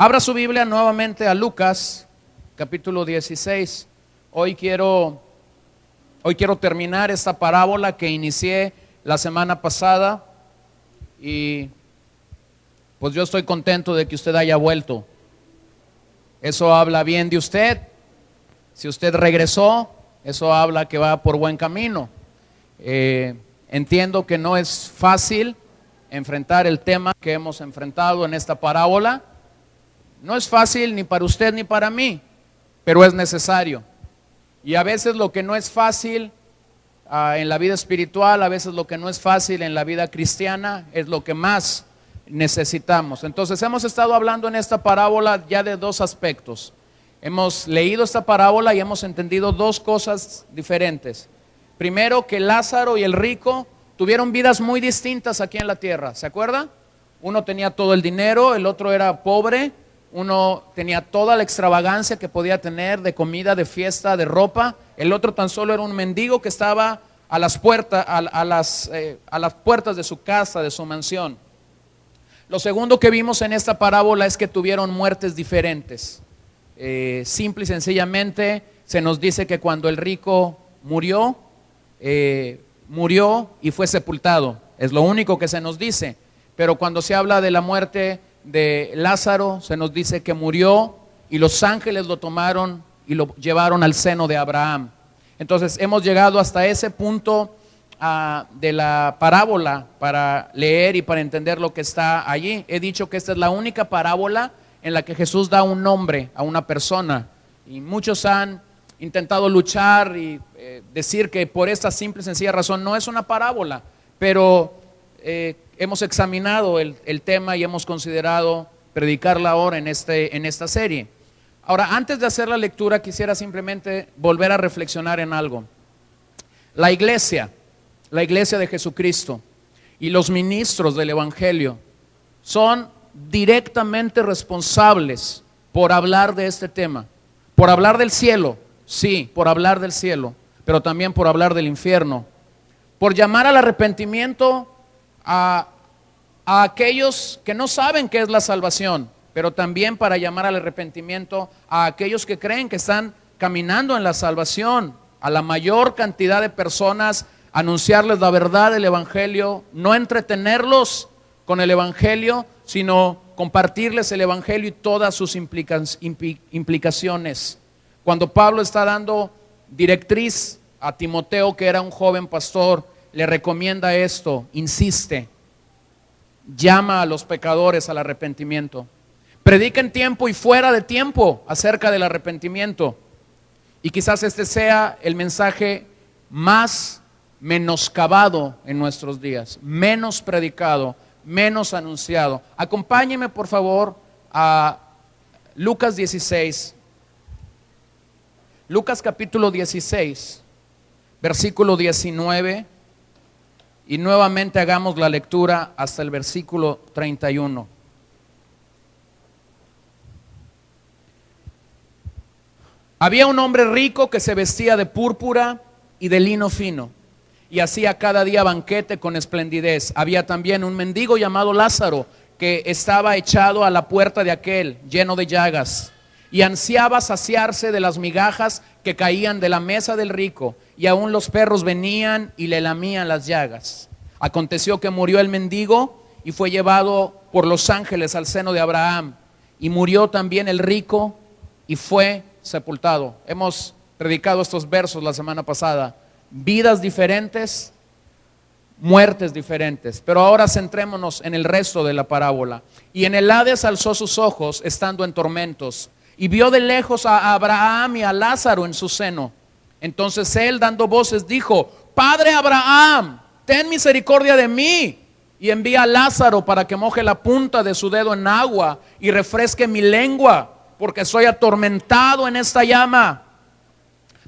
Abra su Biblia nuevamente a Lucas, capítulo 16. Hoy quiero terminar esta parábola que inicié la semana pasada y pues yo estoy contento de que usted haya vuelto. Eso habla bien de usted. Si usted regresó, eso habla que va por buen camino. Entiendo que no es fácil enfrentar el tema que hemos enfrentado en esta parábola. No es fácil ni para usted ni para mí, pero es necesario. Y a veces lo que no es fácil en la vida espiritual, a veces lo que no es fácil en la vida cristiana, es lo que más necesitamos. Entonces hemos estado hablando en esta parábola ya de dos aspectos. Hemos leído esta parábola y hemos entendido dos cosas diferentes. Primero, que Lázaro y el rico tuvieron vidas muy distintas aquí en la tierra. ¿Se acuerda? Uno tenía todo el dinero, el otro era pobre. Uno tenía toda la extravagancia que podía tener de comida, de fiesta, de ropa. El otro tan solo era un mendigo que estaba a las puertas de su casa, de su mansión. Lo segundo que vimos en esta parábola es que tuvieron muertes diferentes. Simple y sencillamente se nos dice que cuando el rico murió y fue sepultado. Es lo único que se nos dice. Pero cuando se habla de la muerte de Lázaro, se nos dice que murió y los ángeles lo tomaron y lo llevaron al seno de Abraham. Entonces hemos llegado hasta ese punto de la parábola para leer y para entender lo que está allí. He dicho que esta es la única parábola en la que Jesús da un nombre a una persona, y muchos han intentado luchar y decir que por esta simple y sencilla razón no es una parábola, pero hemos examinado el tema y hemos considerado predicarla ahora en esta serie. Ahora, antes de hacer la lectura, quisiera simplemente volver a reflexionar en algo. La iglesia de Jesucristo y los ministros del Evangelio son directamente responsables por hablar de este tema, por hablar del cielo, sí, por hablar del cielo, pero también por hablar del infierno, por llamar al arrepentimiento a aquellos que no saben qué es la salvación, pero también para llamar al arrepentimiento a aquellos que creen que están caminando en la salvación, a la mayor cantidad de personas, anunciarles la verdad del Evangelio, no entretenerlos con el Evangelio, sino compartirles el Evangelio y todas sus implicaciones. Cuando Pablo está dando directriz a Timoteo, que era un joven pastor, le recomienda esto, insiste, llama a los pecadores al arrepentimiento, predica en tiempo y fuera de tiempo acerca del arrepentimiento. Y quizás este sea el mensaje más menoscabado en nuestros días, menos predicado, menos anunciado. Acompáñeme por favor a Lucas 16, Lucas capítulo 16, versículo 19, y nuevamente hagamos la lectura hasta el versículo 31. Había un hombre rico que se vestía de púrpura y de lino fino, y hacía cada día banquete con esplendidez. Había también un mendigo llamado Lázaro, que estaba echado a la puerta de aquel, lleno de llagas, y ansiaba saciarse de las migajas que caían de la mesa del rico, y aún los perros venían y le lamían las llagas. Aconteció que murió el mendigo y fue llevado por los ángeles al seno de Abraham, y murió también el rico y fue sepultado. Hemos predicado estos versos la semana pasada. Vidas diferentes, muertes diferentes. Pero ahora centrémonos en el resto de la parábola. Y en el Hades alzó sus ojos, estando en tormentos, y vio de lejos a Abraham y a Lázaro en su seno. Entonces él, dando voces, dijo: Padre Abraham, ten misericordia de mí, y envía a Lázaro para que moje la punta de su dedo en agua y refresque mi lengua, porque soy atormentado en esta llama.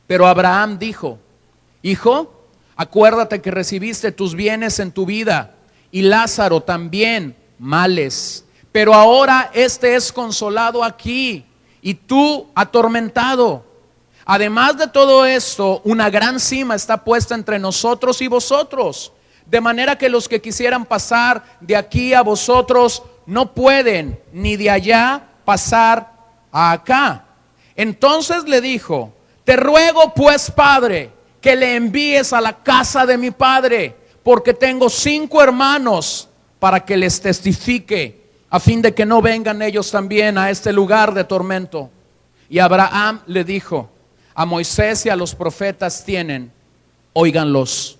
Pero Abraham dijo: Hijo, acuérdate que recibiste tus bienes en tu vida, y Lázaro también males, pero ahora este es consolado aquí, y tú atormentado. Además de todo esto, una gran cima está puesta entre nosotros y vosotros, de manera que los que quisieran pasar de aquí a vosotros no pueden, ni de allá pasar a acá. Entonces le dijo: te ruego pues, padre, que le envíes a la casa de mi padre, porque tengo 5 hermanos, para que les testifique, a fin de que no vengan ellos también a este lugar de tormento. Y Abraham le dijo: a Moisés y a los profetas tienen, óiganlos.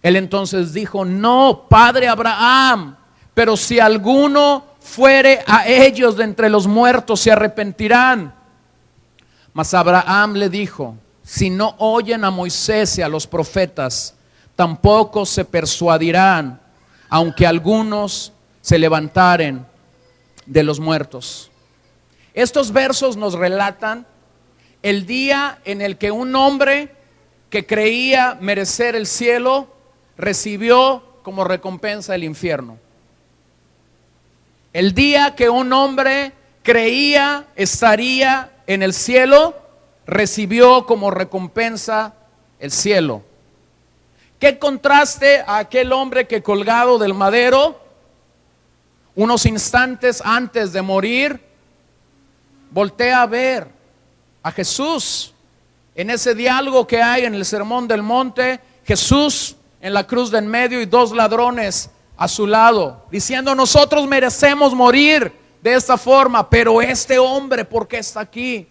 Él entonces dijo: no, padre Abraham, pero si alguno fuere a ellos de entre los muertos, se arrepentirán. Mas Abraham le dijo: si no oyen a Moisés y a los profetas, tampoco se persuadirán, aunque algunos se levantaren de los muertos. Estos versos nos relatan el día en el que un hombre que creía merecer el cielo recibió como recompensa el infierno. El día que un hombre creía estaría en el cielo, recibió como recompensa el cielo. Qué contraste a aquel hombre que, colgado del madero, unos instantes antes de morir, voltea a ver a Jesús. En ese diálogo que hay en el Sermón del Monte, Jesús en la cruz de en medio y 2 ladrones a su lado, diciendo: nosotros merecemos morir de esta forma, pero este hombre, ¿por qué está aquí?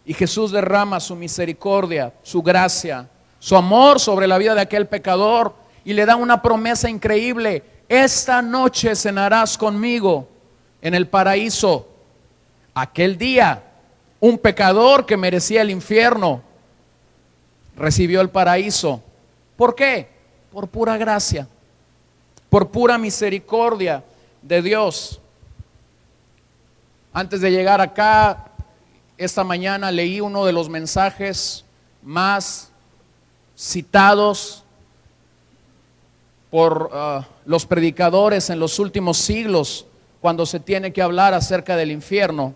Y Jesús derrama su misericordia, su gracia, su amor sobre la vida de aquel pecador, y le da una promesa increíble: esta noche cenarás conmigo en el paraíso. Aquel día, un pecador que merecía el infierno recibió el paraíso. ¿Por qué? Por pura gracia, por pura misericordia de Dios. Antes de llegar acá, esta mañana leí uno de los mensajes más citados por los predicadores en los últimos siglos, cuando se tiene que hablar acerca del infierno.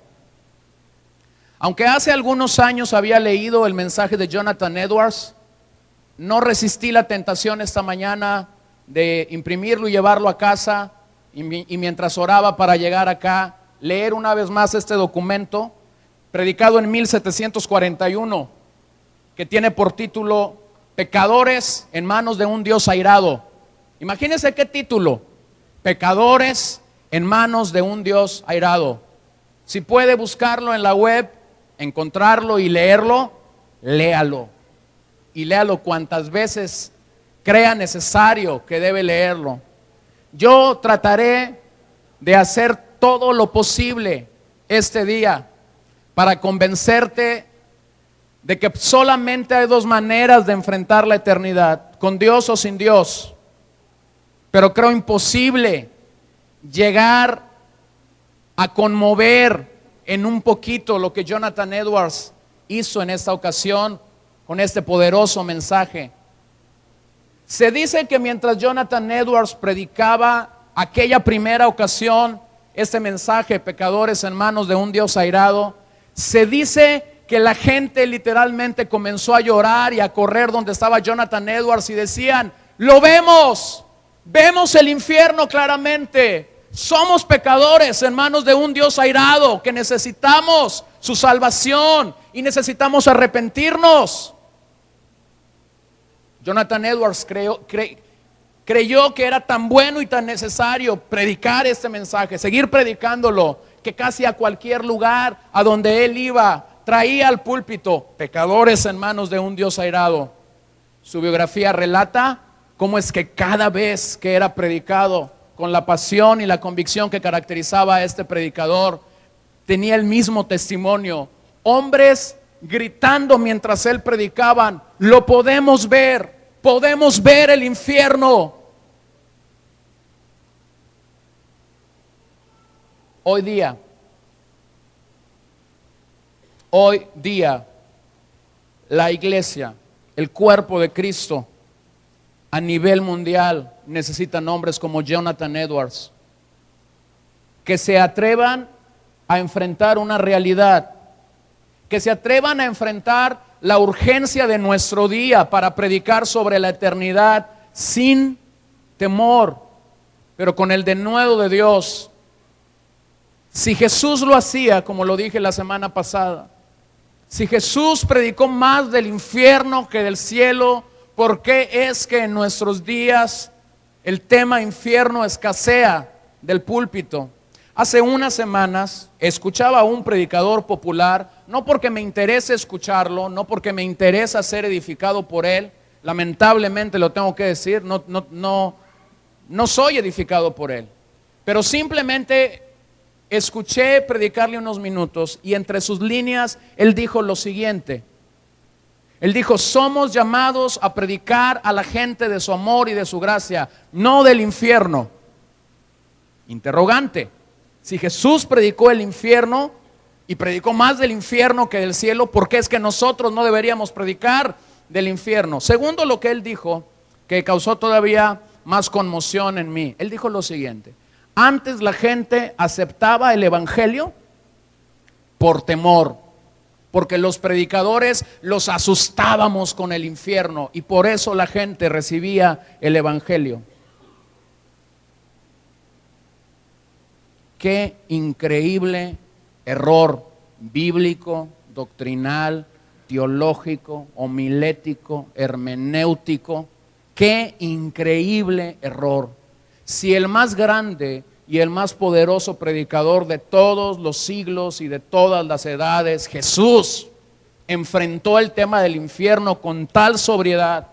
Aunque hace algunos años había leído el mensaje de Jonathan Edwards, no resistí la tentación esta mañana de imprimirlo y llevarlo a casa, y mientras oraba para llegar acá, leer una vez más este documento, predicado en 1741, que tiene por título Pecadores en manos de un Dios airado. Imagínense qué título: Pecadores en manos de un Dios airado. Si puede buscarlo en la web, encontrarlo y leerlo, léalo. Y léalo cuantas veces crea necesario que debe leerlo. Yo trataré de hacer todo lo posible este día para convencerte de que solamente hay 2 maneras de enfrentar la eternidad: con Dios o sin Dios. Pero creo imposible llegar a conmover en un poquito lo que Jonathan Edwards hizo en esta ocasión con este poderoso mensaje. Se dice que mientras Jonathan Edwards predicaba aquella primera ocasión este mensaje, pecadores en manos de un Dios airado, se dice que la gente literalmente comenzó a llorar y a correr donde estaba Jonathan Edwards y decían: lo vemos, vemos el infierno claramente. Somos pecadores en manos de un Dios airado que necesitamos su salvación y necesitamos arrepentirnos. Jonathan Edwards creyó que era tan bueno y tan necesario predicar este mensaje, seguir predicándolo, que casi a cualquier lugar a donde él iba traía al púlpito: pecadores en manos de un Dios airado. Su biografía relata cómo es que cada vez que era predicado con la pasión y la convicción que caracterizaba a este predicador, tenía el mismo testimonio. Hombres gritando mientras él predicaban: lo podemos ver el infierno. Hoy día, la iglesia, el cuerpo de Cristo, a nivel mundial, necesitan hombres como Jonathan Edwards, que se atrevan a enfrentar una realidad, que se atrevan a enfrentar la urgencia de nuestro día para predicar sobre la eternidad sin temor, pero con el denuedo de Dios Si Jesús lo hacía, como lo dije la semana pasada, si Jesús predicó más del infierno que del cielo, ¿por qué es que en nuestros días el tema infierno escasea del púlpito? Hace unas semanas escuchaba a un predicador popular, no porque me interese escucharlo, no porque me interesa ser edificado por él, lamentablemente lo tengo que decir, no soy edificado por él, pero simplemente escuché predicarle unos minutos y entre sus líneas él dijo lo siguiente. Él dijo: somos llamados a predicar a la gente de su amor y de su gracia, no del infierno. Interrogante: si Jesús predicó el infierno y predicó más del infierno que del cielo, ¿por qué es que nosotros no deberíamos predicar del infierno? Segundo, lo que él dijo, que causó todavía más conmoción en mí, él dijo lo siguiente: antes la gente aceptaba el evangelio por temor, porque los predicadores los asustábamos con el infierno y por eso la gente recibía el evangelio. Qué increíble error bíblico, doctrinal, teológico, homilético, hermenéutico. Qué increíble error. Si el más grande y el más poderoso predicador de todos los siglos y de todas las edades, Jesús, enfrentó el tema del infierno con tal sobriedad,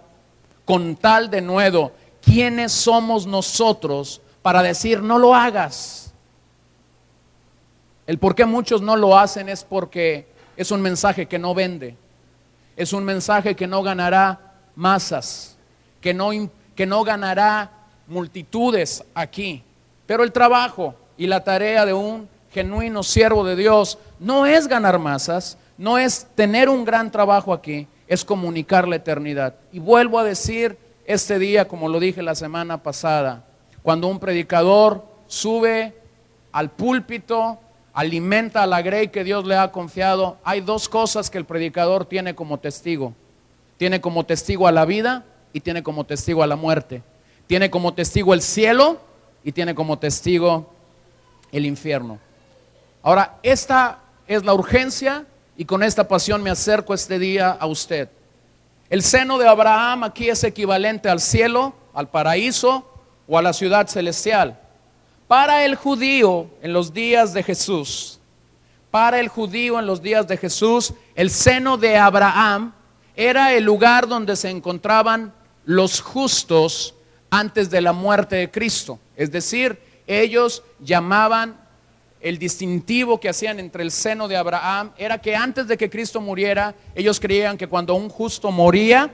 con tal denuedo, ¿quiénes somos nosotros para decir no lo hagas? El por qué muchos no lo hacen es porque es un mensaje que no vende, es un mensaje que no ganará masas, que no ganará multitudes aquí. Pero el trabajo y la tarea de un genuino siervo de Dios no es ganar masas, no es tener un gran trabajo aquí, es comunicar la eternidad. Y vuelvo a decir este día, como lo dije la semana pasada, cuando un predicador sube al púlpito, alimenta a la grey que Dios le ha confiado, hay dos cosas que el predicador tiene como testigo. Tiene como testigo a la vida y tiene como testigo a la muerte. Tiene como testigo el cielo y tiene como testigo el infierno. Ahora, esta es la urgencia y con esta pasión me acerco este día a usted. El seno de Abraham aquí es equivalente al cielo, al paraíso o a la ciudad celestial. Para el judío en los días de Jesús, el seno de Abraham era el lugar donde se encontraban los justos antes de la muerte de Cristo. Es decir, ellos llamaban, el distintivo que hacían entre el seno de Abraham era que antes de que Cristo muriera, ellos creían que cuando un justo moría,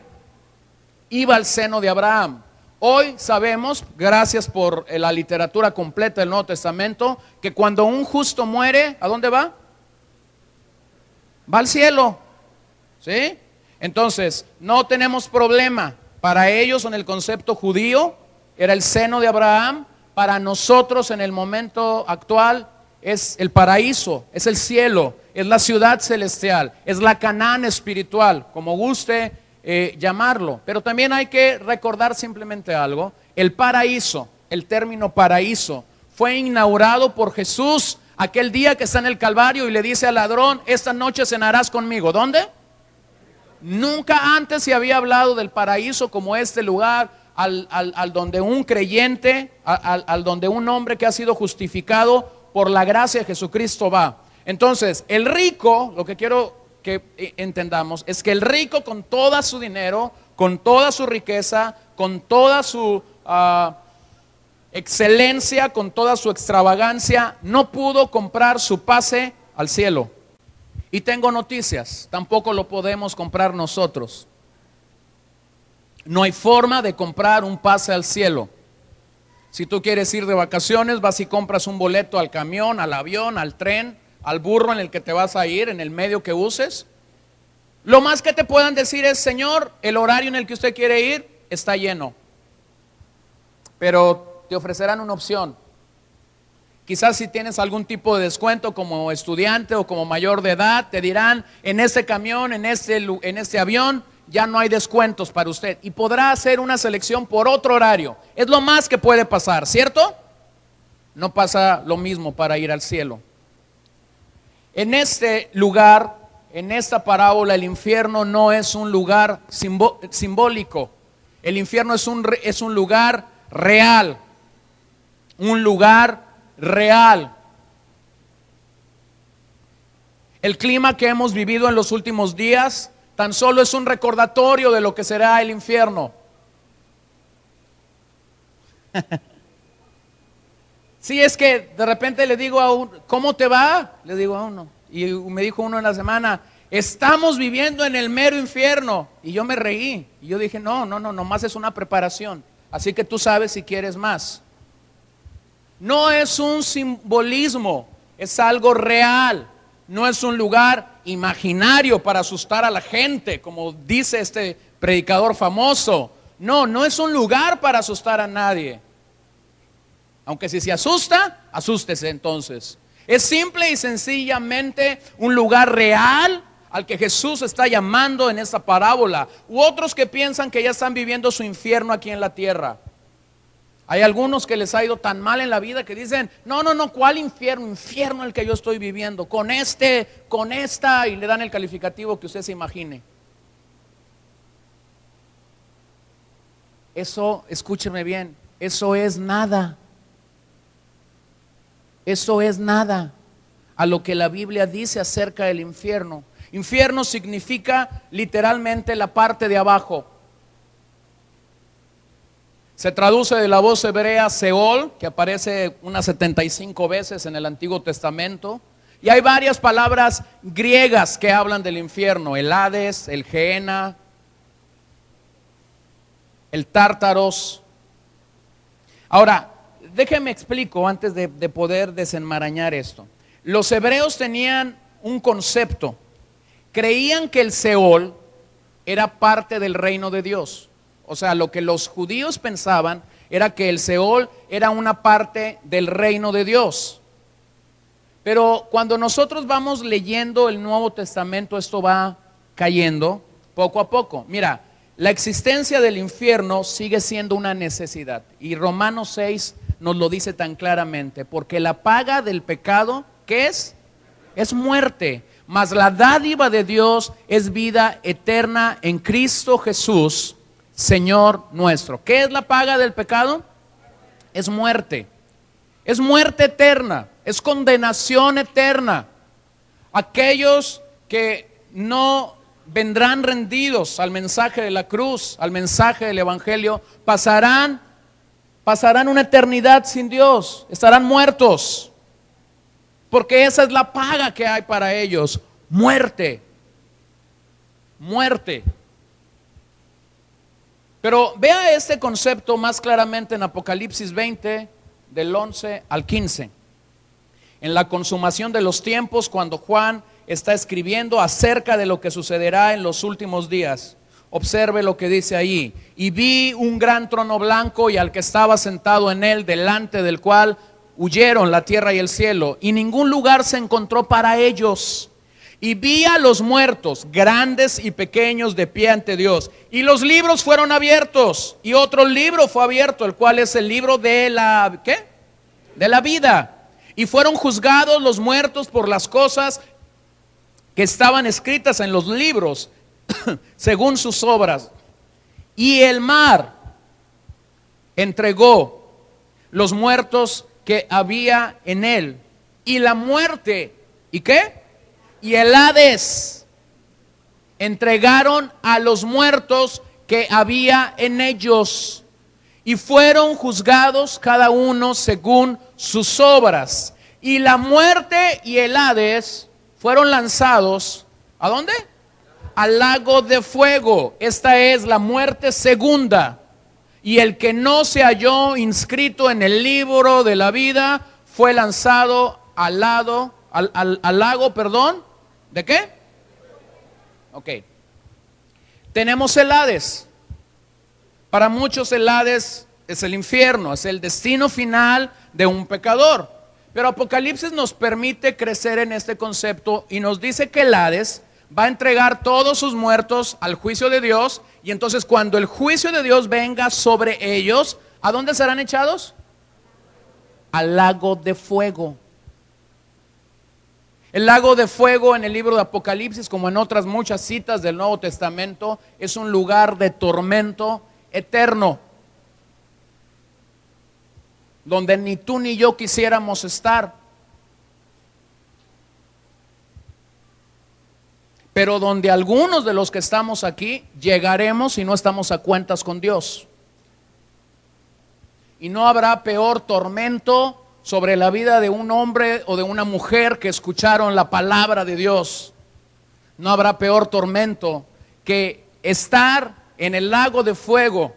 iba al seno de Abraham. Hoy sabemos, gracias por la literatura completa del Nuevo Testamento, que cuando un justo muere, ¿a dónde va? Va al cielo, ¿sí? Entonces, no tenemos problema. Para ellos, en el concepto judío, era el seno de Abraham. Para nosotros, en el momento actual, es el paraíso, es el cielo, es la ciudad celestial, es la Canaán espiritual, como guste llamarlo. Pero también hay que recordar simplemente algo: el paraíso, el término paraíso, fue inaugurado por Jesús aquel día que está en el Calvario y le dice al ladrón: esta noche cenarás conmigo. ¿Dónde? Nunca antes se había hablado del paraíso como este lugar al donde un creyente, al donde un hombre que ha sido justificado por la gracia de Jesucristo va. Entonces, el rico, lo que quiero que entendamos es que el rico, con todo su dinero, con toda su riqueza, con toda su excelencia, con toda su extravagancia, no pudo comprar su pase al cielo. Y tengo noticias, tampoco lo podemos comprar nosotros. No hay forma de comprar un pase al cielo. Si tú quieres ir de vacaciones, vas y compras un boleto al camión, al avión, al tren, al burro en el que te vas a ir, en el medio que uses. Lo más que te puedan decir es: señor, el horario en el que usted quiere ir está lleno. Pero te ofrecerán una opción. Quizás si tienes algún tipo de descuento como estudiante o como mayor de edad, te dirán: en este camión, en este avión, ya no hay descuentos para usted. Y podrá hacer una selección por otro horario. Es lo más que puede pasar, ¿cierto? No pasa lo mismo para ir al cielo. En este lugar, en esta parábola, el infierno no es un lugar simbólico. El infierno es un lugar real. Un lugar real. El clima que hemos vivido en los últimos días tan solo es un recordatorio de lo que será el infierno. Sí, es que de repente le digo a uno, ¿cómo te va? Le digo a uno. Y me dijo uno en la semana, estamos viviendo en el mero infierno. Y yo me reí. Y yo dije, no, nomás es una preparación. Así que tú sabes si quieres más. No es un simbolismo, es algo real. No es un lugar imaginario para asustar a la gente, como dice este predicador famoso. No es un lugar para asustar a nadie. Aunque si se asusta, asústese entonces. Es simple y sencillamente un lugar real al que Jesús está llamando en esta parábola. U otros que piensan que ya están viviendo su infierno aquí en la tierra. Hay algunos que les ha ido tan mal en la vida que dicen, no, ¿cuál infierno? Infierno el que yo estoy viviendo, con esta, y le dan el calificativo que usted se imagine. Eso, escúcheme bien, eso es nada. Eso es nada a lo que la Biblia dice acerca del infierno. Infierno significa literalmente la parte de abajo. Se traduce de la voz hebrea Seol, que aparece unas 75 veces en el Antiguo Testamento. Y hay varias palabras griegas que hablan del infierno: el Hades, el Gehenna, el Tártaros. Ahora, déjeme explico antes de poder desenmarañar esto. Los hebreos tenían un concepto. Creían que el Seol era parte del reino de Dios. O sea, lo que los judíos pensaban era que el Seol era una parte del reino de Dios. Pero cuando nosotros vamos leyendo el Nuevo Testamento, esto va cayendo poco a poco. Mira, la existencia del infierno sigue siendo una necesidad. Y Romanos 6 nos lo dice tan claramente. Porque la paga del pecado, ¿qué es? Es muerte. Mas la dádiva de Dios es vida eterna en Cristo Jesús, Señor nuestro. ¿Qué es la paga del pecado? Es muerte. Es muerte eterna. Es condenación eterna. Aquellos que no vendrán rendidos al mensaje de la cruz, al mensaje del evangelio, pasarán una eternidad sin Dios. Estarán muertos. Porque esa es la paga que hay para ellos. Muerte. Muerte. Pero vea este concepto más claramente en Apocalipsis 20, del 11 al 15. En la consumación de los tiempos, cuando Juan está escribiendo acerca de lo que sucederá en los últimos días. Observe lo que dice ahí. Y vi un gran trono blanco y al que estaba sentado en él, delante del cual huyeron la tierra y el cielo, y ningún lugar se encontró para ellos. Y vi a los muertos, grandes y pequeños, de pie ante Dios. Y los libros fueron abiertos. Y otro libro fue abierto, el cual es el libro de la, ¿qué? De la vida. Y fueron juzgados los muertos por las cosas que estaban escritas en los libros, según sus obras. Y el mar entregó los muertos que había en él. Y la muerte, ¿y qué? Y el Hades entregaron a los muertos que había en ellos, y fueron juzgados cada uno según sus obras. Y la muerte y el Hades fueron lanzados, ¿a dónde? Al lago de fuego. Esta es la muerte segunda. Y el que no se halló inscrito en el libro de la vida fue lanzado al lago, ¿de qué? Ok. Tenemos el Hades. Para muchos el Hades es el infierno, es el destino final de un pecador. Pero Apocalipsis nos permite crecer en este concepto y nos dice que el Hades va a entregar todos sus muertos al juicio de Dios. Y entonces cuando el juicio de Dios venga sobre ellos, ¿a dónde serán echados? Al lago de fuego. El lago de fuego en el libro de Apocalipsis, como en otras muchas citas del Nuevo Testamento, es un lugar de tormento eterno, donde ni tú ni yo quisiéramos estar, pero donde algunos de los que estamos aquí llegaremos si no estamos a cuentas con Dios. Y no habrá peor tormento sobre la vida de un hombre o de una mujer que escucharon la palabra de Dios. No habrá peor tormento que estar en el lago de fuego,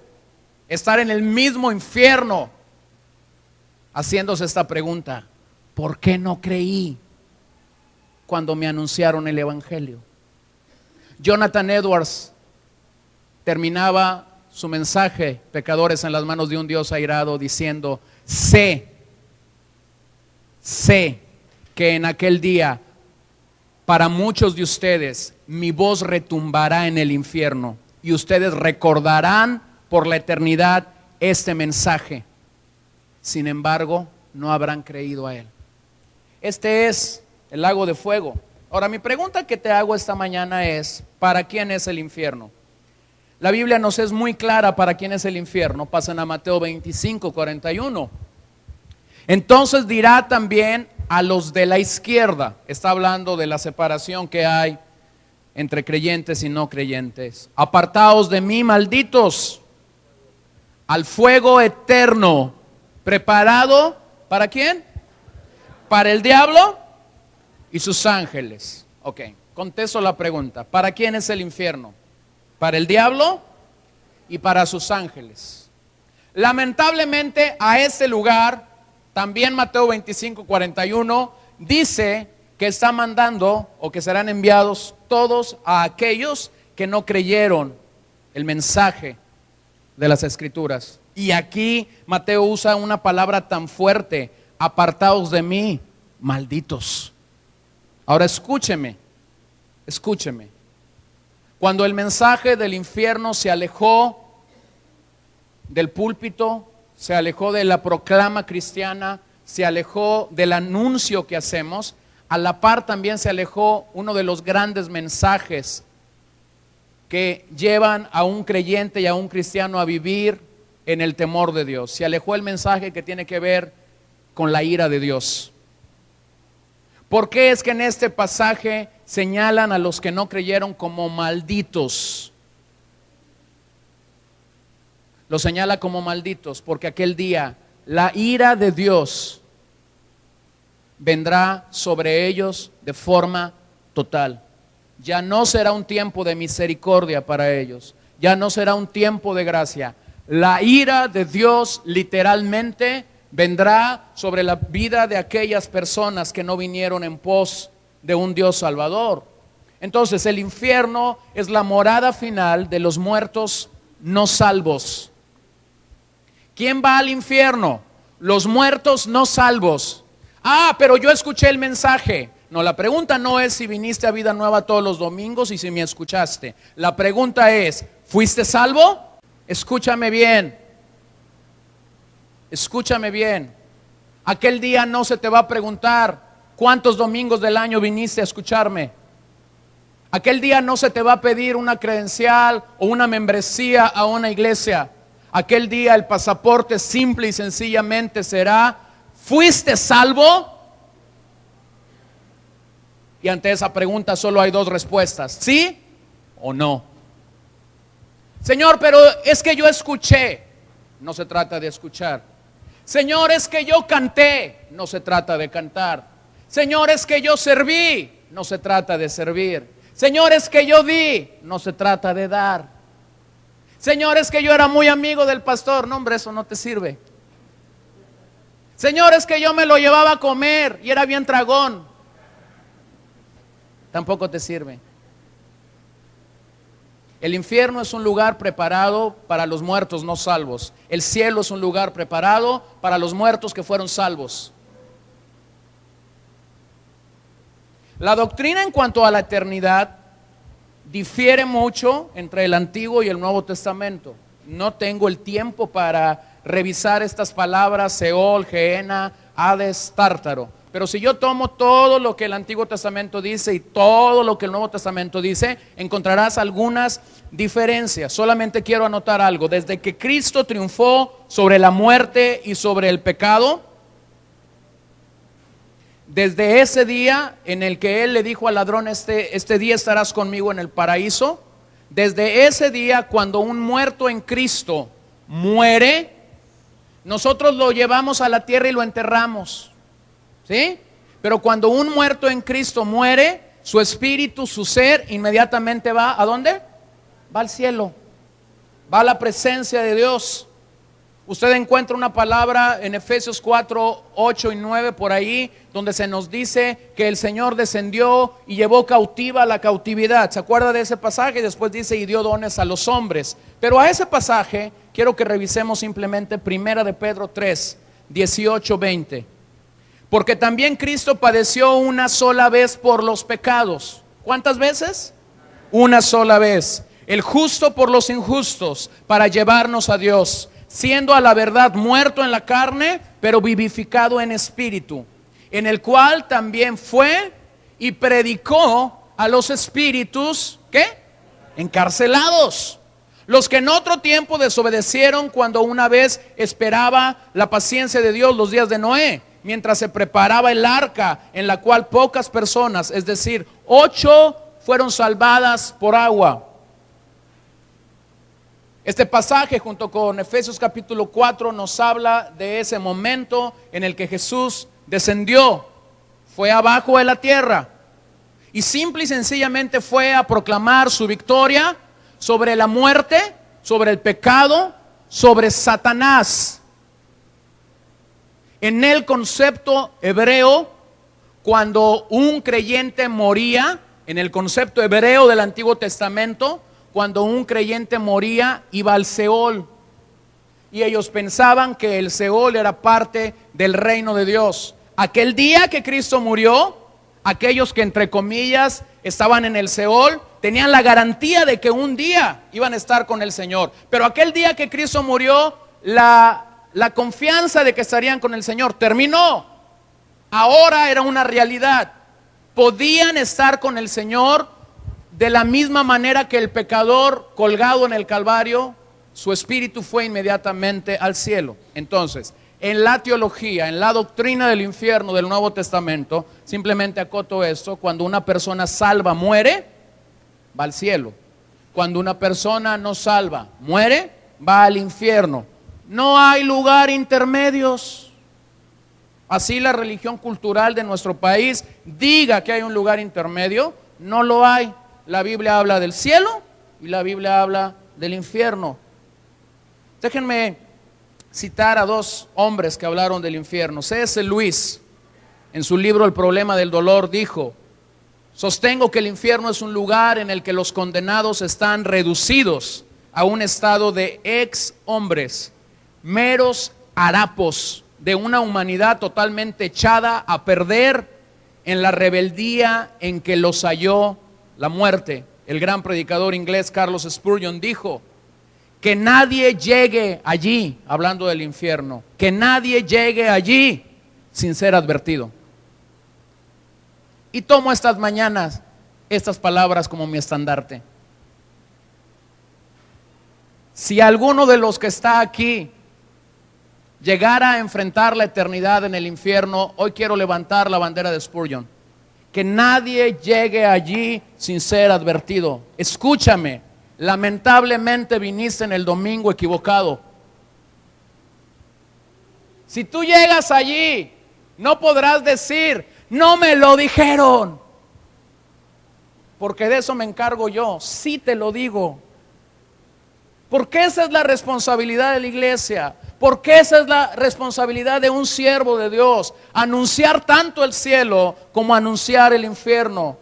estar en el mismo infierno, haciéndose esta pregunta: ¿por qué no creí cuando me anunciaron el evangelio? Jonathan Edwards terminaba su mensaje, Pecadores en las manos de un Dios airado, diciendo: sé que en aquel día para muchos de ustedes mi voz retumbará en el infierno y ustedes recordarán por la eternidad este mensaje. Sin embargo, no habrán creído a él. Este es el lago de fuego. Ahora, mi pregunta que te hago esta mañana es: ¿para quién es el infierno? La Biblia nos es muy clara para quién es el infierno. Pasen a Mateo 25:41. Entonces dirá también a los de la izquierda, está hablando de la separación que hay entre creyentes y no creyentes: apartaos de mí, malditos, al fuego eterno, preparado, ¿para quién? Para el diablo y sus ángeles. Ok, contesto la pregunta: ¿para quién es el infierno? Para el diablo y para sus ángeles. Lamentablemente a este lugar también Mateo 25:41 dice que está mandando, o que serán enviados todos a aquellos que no creyeron el mensaje de las Escrituras. Y aquí Mateo usa una palabra tan fuerte: apartaos de mí, malditos. Ahora escúcheme. Cuando el mensaje del infierno se alejó del púlpito, se alejó de la proclama cristiana, se alejó del anuncio que hacemos, a la par también se alejó uno de los grandes mensajes que llevan a un creyente y a un cristiano a vivir en el temor de Dios. Se alejó el mensaje que tiene que ver con la ira de Dios. ¿Por qué es que en este pasaje señalan a los que no creyeron como malditos? Los señala como malditos porque aquel día la ira de Dios vendrá sobre ellos de forma total. Ya no será un tiempo de misericordia para ellos, ya no será un tiempo de gracia. La ira de Dios literalmente vendrá sobre la vida de aquellas personas que no vinieron en pos de un Dios salvador. Entonces el infierno es la morada final de los muertos no salvos. ¿Quién va al infierno? Los muertos no salvos. Pero yo escuché el mensaje. No, la pregunta no es si viniste a Vida Nueva todos los domingos y si me escuchaste. La pregunta es: ¿fuiste salvo? Escúchame bien. Escúchame bien. Aquel día no se te va a preguntar cuántos domingos del año viniste a escucharme. Aquel día no se te va a pedir una credencial o una membresía a una iglesia. Aquel día el pasaporte simple y sencillamente será: ¿fuiste salvo? Y ante esa pregunta solo hay dos respuestas: sí o no. Señor, pero es que yo escuché. No se trata de escuchar. Señor, es que yo canté. No se trata de cantar. Señor, es que yo serví. No se trata de servir. Señor, es que yo di. No se trata de dar. Señor, es que yo era muy amigo del pastor. No, hombre, eso no te sirve. Señor, es que yo me lo llevaba a comer y era bien tragón. Tampoco te sirve. El infierno es un lugar preparado para los muertos no salvos. El cielo es un lugar preparado para los muertos que fueron salvos. La doctrina en cuanto a la eternidad difiere mucho entre el Antiguo y el Nuevo Testamento. No tengo el tiempo para revisar estas palabras: Seol, Gehenna, Hades, Tártaro. Pero si yo tomo todo lo que el Antiguo Testamento dice y todo lo que el Nuevo Testamento dice, encontrarás algunas diferencias. Solamente quiero anotar algo. Desde que Cristo triunfó sobre la muerte y sobre el pecado, desde ese día en el que Él le dijo al ladrón, este día estarás conmigo en el paraíso, desde ese día cuando un muerto en Cristo muere, nosotros lo llevamos a la tierra y lo enterramos, ¿sí? Pero cuando un muerto en Cristo muere, su espíritu, su ser, inmediatamente va, ¿a dónde? Va al cielo, va a la presencia de Dios. Usted encuentra una palabra en Efesios 4, 8 y 9 por ahí, donde se nos dice que el Señor descendió y llevó cautiva la cautividad. ¿Se acuerda de ese pasaje? Después dice, y dio dones a los hombres. Pero a ese pasaje quiero que revisemos simplemente 1 de Pedro 3, 18, 20. Porque también Cristo padeció una sola vez por los pecados. ¿Cuántas veces? Una sola vez. El justo por los injustos, para llevarnos a Dios, siendo a la verdad muerto en la carne, pero vivificado en espíritu, en el cual también fue y predicó a los espíritus, ¿qué? Encarcelados, los que en otro tiempo desobedecieron cuando una vez esperaba la paciencia de Dios los días de Noé, mientras se preparaba el arca, en la cual pocas personas, es decir, 8 fueron salvadas por agua. Este pasaje junto con Efesios capítulo 4 nos habla de ese momento en el que Jesús descendió, fue abajo de la tierra y simple y sencillamente fue a proclamar su victoria sobre la muerte, sobre el pecado, sobre Satanás. En el concepto hebreo, cuando un creyente moría, en el concepto hebreo del Antiguo Testamento, cuando un creyente moría, iba al Seol. Y ellos pensaban que el Seol era parte del reino de Dios. Aquel día que Cristo murió, aquellos que entre comillas estaban en el Seol, tenían la garantía de que un día iban a estar con el Señor. Pero aquel día que Cristo murió, la confianza de que estarían con el Señor terminó. Ahora era una realidad. Podían estar con el Señor de la misma manera que el pecador colgado en el Calvario, su espíritu fue inmediatamente al cielo. Entonces, en la teología, en la doctrina del infierno del Nuevo Testamento, simplemente acoto esto: cuando una persona salva muere, va al cielo. Cuando una persona no salva muere, va al infierno. No hay lugar intermedios. Así la religión cultural de nuestro país diga que hay un lugar intermedio, no lo hay. La Biblia habla del cielo y la Biblia habla del infierno. Déjenme citar a 2 hombres que hablaron del infierno. C.S. Lewis, en su libro El problema del dolor, dijo: sostengo que el infierno es un lugar en el que los condenados están reducidos a un estado de ex hombres, meros harapos de una humanidad totalmente echada a perder en la rebeldía en que los halló la muerte. El gran predicador inglés Charles Spurgeon dijo: que nadie llegue allí, hablando del infierno, que nadie llegue allí sin ser advertido. Y tomo estas mañanas estas palabras como mi estandarte. Si alguno de los que está aquí llegara a enfrentar la eternidad en el infierno, hoy quiero levantar la bandera de Spurgeon: que nadie llegue allí sin ser advertido. Escúchame, lamentablemente viniste en el domingo equivocado. Si tú llegas allí, no podrás decir: no me lo dijeron, porque de eso me encargo yo. Sí te lo digo, porque esa es la responsabilidad de la iglesia. Porque esa es la responsabilidad de un siervo de Dios: anunciar tanto el cielo como anunciar el infierno.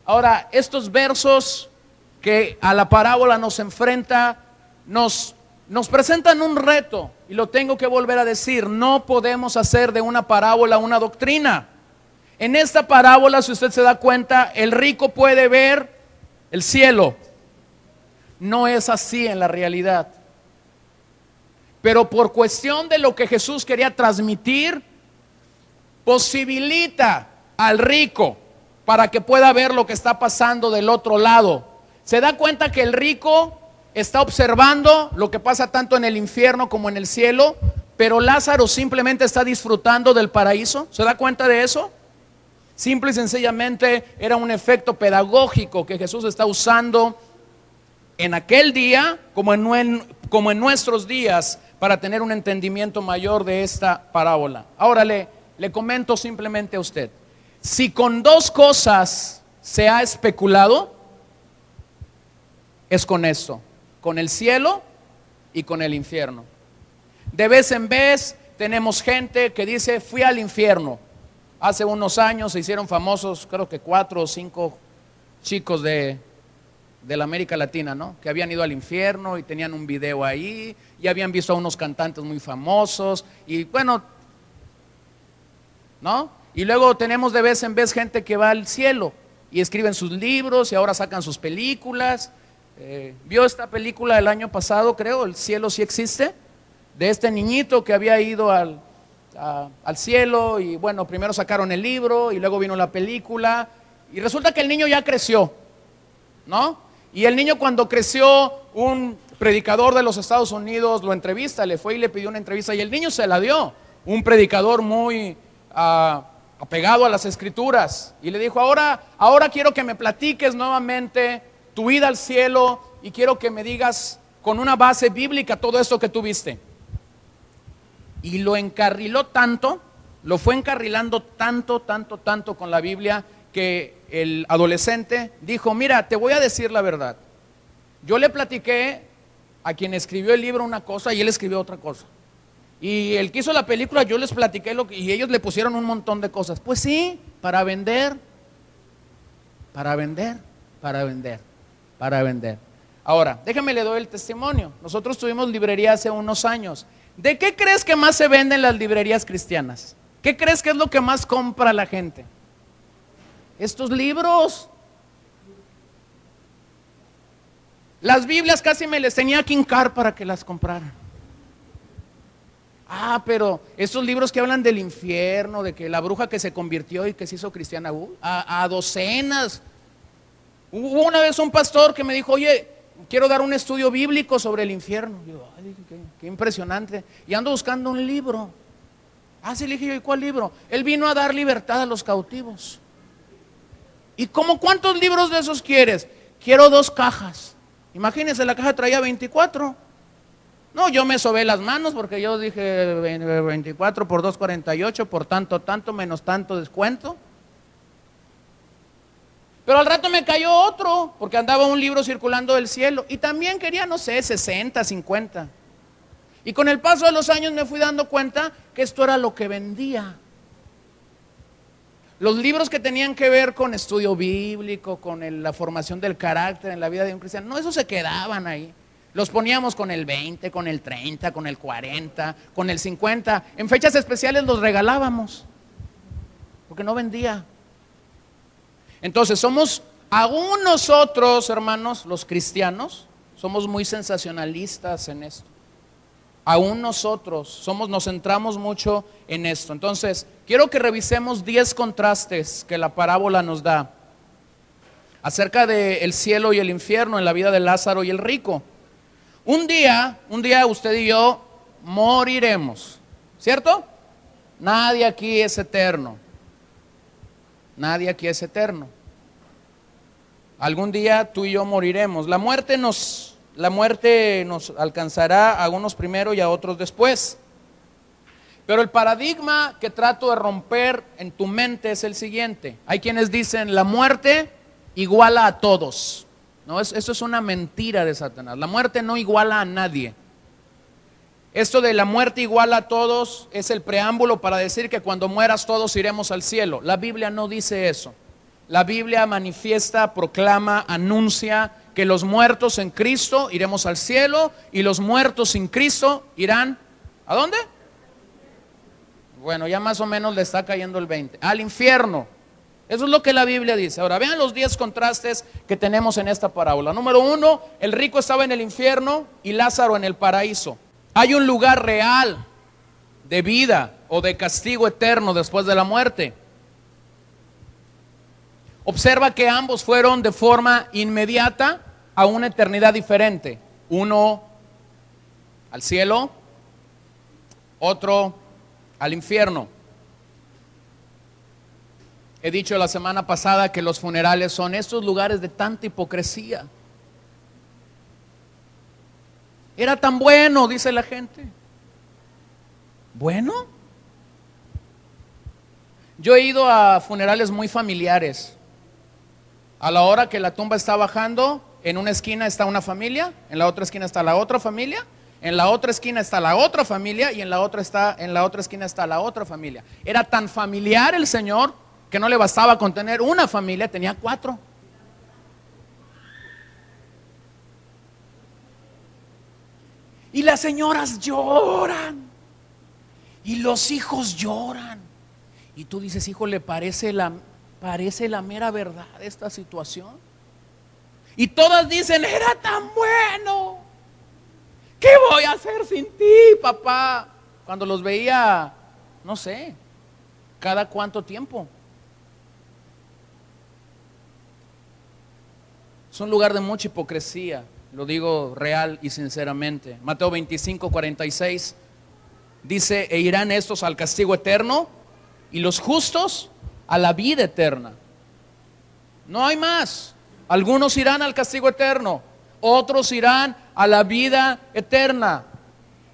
Ahora, estos versos que a la parábola nos enfrenta, nos presentan un reto, y lo tengo que volver a decir: no podemos hacer de una parábola una doctrina. En esta parábola, si usted se da cuenta, el rico puede ver el cielo. No es así en la realidad. Pero por cuestión de lo que Jesús quería transmitir, posibilita al rico para que pueda ver lo que está pasando del otro lado. ¿Se da cuenta que el rico está observando lo que pasa tanto en el infierno como en el cielo, pero Lázaro simplemente está disfrutando del paraíso? ¿Se da cuenta de eso? Simple y sencillamente era un efecto pedagógico que Jesús está usando en aquel día como en nuestros días para tener un entendimiento mayor de esta parábola. Ahora le comento simplemente a usted, si con dos cosas se ha especulado, es con esto, con el cielo y con el infierno. De vez en vez tenemos gente que dice, fui al infierno. Hace unos años se hicieron famosos, creo que 4 o 5 chicos de la América Latina, ¿no? Que habían ido al infierno y tenían un video ahí y habían visto a unos cantantes muy famosos y bueno, ¿no? Y luego tenemos de vez en vez gente que va al cielo y escriben sus libros y ahora sacan sus películas. ¿Vio esta película el año pasado, creo, El cielo sí existe? De este niñito que había ido al cielo y bueno, primero sacaron el libro y luego vino la película y resulta que el niño ya creció, ¿no? Y el niño cuando creció, un predicador de los Estados Unidos lo entrevista, le fue y le pidió una entrevista y el niño se la dio, un predicador muy apegado a las escrituras y le dijo, ahora quiero que me platiques nuevamente tu ida al cielo y quiero que me digas con una base bíblica todo esto que tú viste. Y lo encarriló tanto, lo fue encarrilando tanto con la Biblia que el adolescente dijo, mira, te voy a decir la verdad. Yo le platiqué a quien escribió el libro una cosa y él escribió otra cosa. Y el que hizo la película yo les platiqué y ellos le pusieron un montón de cosas. Pues sí, para vender. Ahora, déjame le doy el testimonio. Nosotros tuvimos librería hace unos años. ¿De qué crees que más se vende en las librerías cristianas? ¿Qué crees que es lo que más compra la gente? Estos libros. Las Biblias casi me les tenía que hincar para que las compraran. Pero estos libros que hablan del infierno, de que la bruja que se convirtió y que se hizo cristiana, a docenas. Hubo una vez un pastor que me dijo, oye, quiero dar un estudio bíblico sobre el infierno. Yo, qué impresionante. Y ando buscando un libro. Sí, le dije yo, ¿y cuál libro? Él vino a dar libertad a los cautivos. ¿Y cómo cuántos libros de esos quieres? Quiero 2 cajas. Imagínense, la caja traía 24. No, yo me sobé las manos porque yo dije 24 por 2, 48, por tanto, menos tanto descuento. Pero al rato me cayó otro, porque andaba un libro circulando del cielo. Y también quería, no sé, 60, 50. Y con el paso de los años me fui dando cuenta que esto era lo que vendía. Los libros que tenían que ver con estudio bíblico, con la formación del carácter en la vida de un cristiano, no, esos se quedaban ahí. Los poníamos con el 20, con el 30, con el 40, con el 50. En fechas especiales los regalábamos, porque no vendía. Entonces aún nosotros, hermanos, los cristianos, somos muy sensacionalistas en esto. Aún nosotros nos centramos mucho en esto. Entonces, quiero que revisemos 10 contrastes que la parábola nos da acerca del cielo y el infierno en la vida de Lázaro y el rico. Un día usted y yo moriremos, ¿cierto? Nadie aquí es eterno. Nadie aquí es eterno. Algún día tú y yo moriremos. La muerte nos alcanzará a unos primero y a otros después. Pero el paradigma que trato de romper en tu mente es el siguiente. Hay quienes dicen la muerte iguala a todos. No, eso es una mentira de Satanás. La muerte no iguala a nadie. Esto de la muerte iguala a todos es el preámbulo para decir que cuando mueras todos iremos al cielo. La Biblia no dice eso. La Biblia manifiesta, proclama, anuncia que los muertos en Cristo iremos al cielo y los muertos sin Cristo irán, ¿a dónde? Bueno, ya más o menos le está cayendo el 20, al infierno. Eso es lo que la Biblia dice. Ahora vean los 10 contrastes que tenemos en esta parábola. Número 1, el rico estaba en el infierno y Lázaro en el paraíso. Hay un lugar real de vida o de castigo eterno después de la muerte. Observa que ambos fueron de forma inmediata a una eternidad diferente. Uno al cielo, otro al infierno. He dicho la semana pasada que los funerales son estos lugares de tanta hipocresía. Era tan bueno, dice la gente. ¿Bueno? Yo he ido a funerales muy familiares. A la hora que la tumba está bajando, en una esquina está una familia, en la otra esquina está la otra familia, en la otra esquina está la otra familia y en la otra esquina está la otra familia. Era tan familiar el Señor que no le bastaba con tener una familia, tenía 4. Y las señoras lloran y los hijos lloran. Y tú dices, híjole, parece la mera verdad esta situación. Y todas dicen, era tan bueno. ¿Qué voy a hacer sin ti, papá? Cuando los veía, no sé, cada cuánto tiempo. Es un lugar de mucha hipocresía, lo digo real y sinceramente. Mateo 25:46 dice, e irán estos al castigo eterno y los justos a la vida eterna. No hay más. Algunos irán al castigo eterno, otros irán a la vida eterna.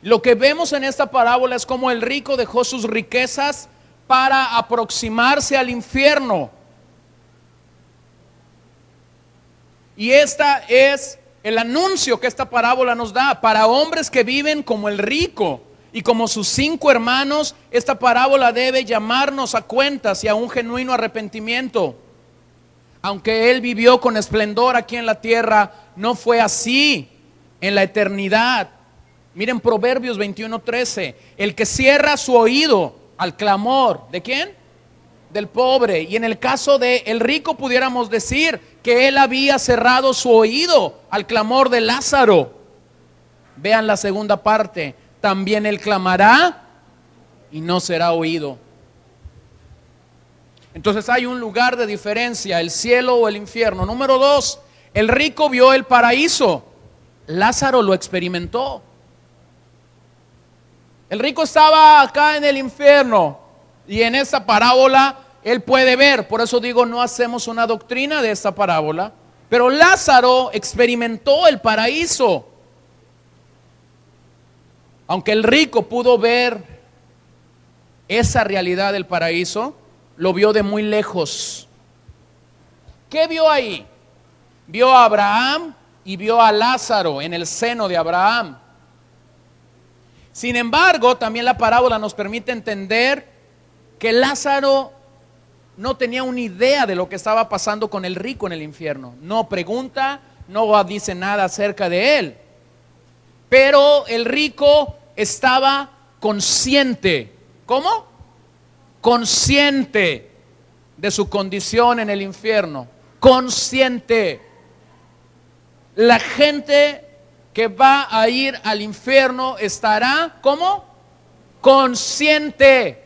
Lo que vemos en esta parábola es como el rico dejó sus riquezas para aproximarse al infierno. Y esta es el anuncio que esta parábola nos da para hombres que viven como el rico y como sus 5 hermanos. Esta parábola debe llamarnos a cuentas y a un genuino arrepentimiento. Aunque él vivió con esplendor aquí en la tierra, no fue así en la eternidad. Miren Proverbios 21:13, el que cierra su oído al clamor, ¿de quién? Del pobre. Y en el caso de el rico pudiéramos decir que él había cerrado su oído al clamor de Lázaro. Vean la segunda parte, también él clamará y no será oído. Entonces hay un lugar de diferencia, el cielo o el infierno. Número 2, el rico vio el paraíso, Lázaro lo experimentó. El rico estaba acá en el infierno y en esta parábola él puede ver. Por eso digo, no hacemos una doctrina de esta parábola, pero Lázaro experimentó el paraíso. Aunque el rico pudo ver esa realidad del paraíso, lo vio de muy lejos. ¿Qué vio ahí? Vio a Abraham y vio a Lázaro en el seno de Abraham. Sin embargo, también la parábola nos permite entender que Lázaro no tenía una idea de lo que estaba pasando con el rico en el infierno. No pregunta, no dice nada acerca de él. Pero el rico estaba consciente. ¿Cómo? Consciente de su condición en el infierno. Consciente. La gente que va a ir al infierno estará, ¿cómo? Consciente.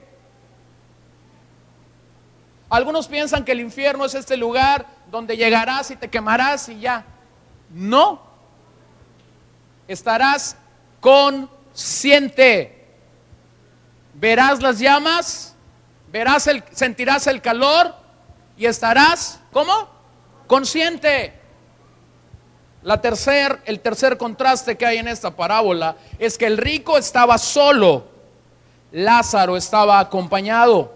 Algunos piensan que el infierno es este lugar donde llegarás y te quemarás y ya. No. Estarás consciente. Verás las llamas, sentirás el calor y estarás, ¿cómo? Consciente. El tercer contraste que hay en esta parábola es que el rico estaba solo, Lázaro estaba acompañado.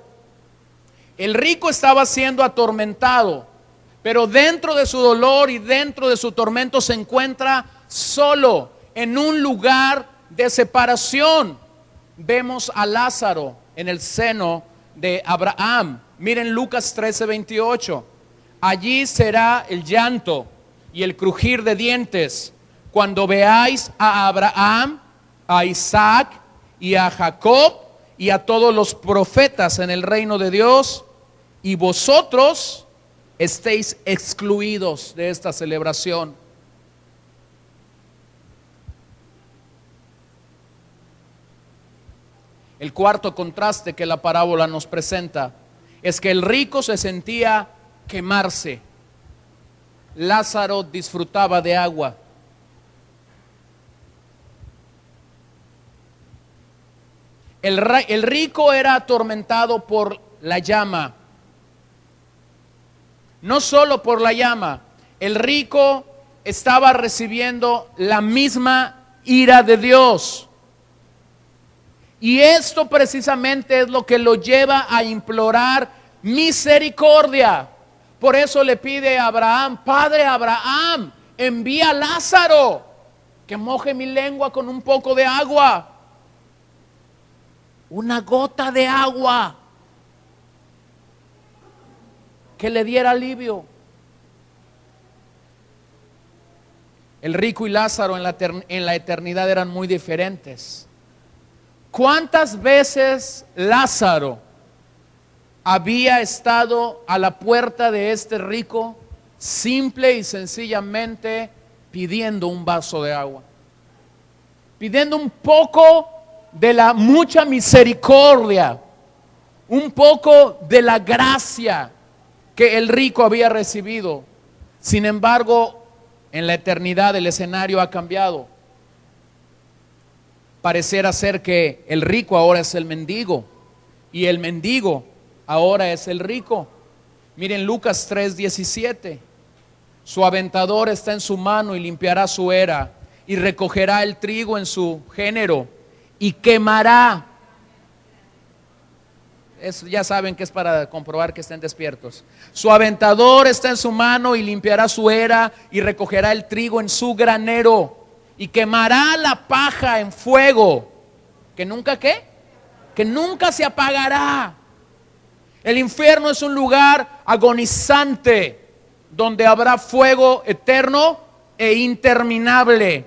El rico estaba siendo atormentado, pero dentro de su dolor y dentro de su tormento se encuentra solo, en un lugar de separación. Vemos a Lázaro en el seno de Abraham. Miren Lucas 13:28. Allí será el llanto y el crujir de dientes cuando veáis a Abraham, a Isaac y a Jacob y a todos los profetas en el reino de Dios, y vosotros estéis excluidos de esta celebración. El cuarto contraste que la parábola nos presenta es que el rico se sentía quemarse. Lázaro disfrutaba de agua. El rico era atormentado por la llama. No solo por la llama, el rico estaba recibiendo la misma ira de Dios. Y esto precisamente es lo que lo lleva a implorar misericordia. Por eso le pide a Abraham: Padre Abraham, envía a Lázaro que moje mi lengua con un poco de agua. Una gota de agua que le diera alivio. El rico y Lázaro en la eternidad eran muy diferentes. ¿Cuántas veces Lázaro había estado a la puerta de este rico simple y sencillamente pidiendo un vaso de agua, pidiendo un poco de la mucha misericordia, un poco de la gracia que el rico había recibido? Sin embargo, en la eternidad el escenario ha cambiado. Parecerá ser que el rico ahora es el mendigo y el mendigo ahora es el rico. Miren Lucas 3:17. Su aventador está en su mano y limpiará su era y recogerá el trigo en su género y quemará. Eso ya saben que es para comprobar que estén despiertos. Su aventador está en su mano y limpiará su era y recogerá el trigo en su granero y quemará la paja en fuego. ¿Que nunca qué? Que nunca se apagará. El infierno es un lugar agonizante donde habrá fuego eterno e interminable.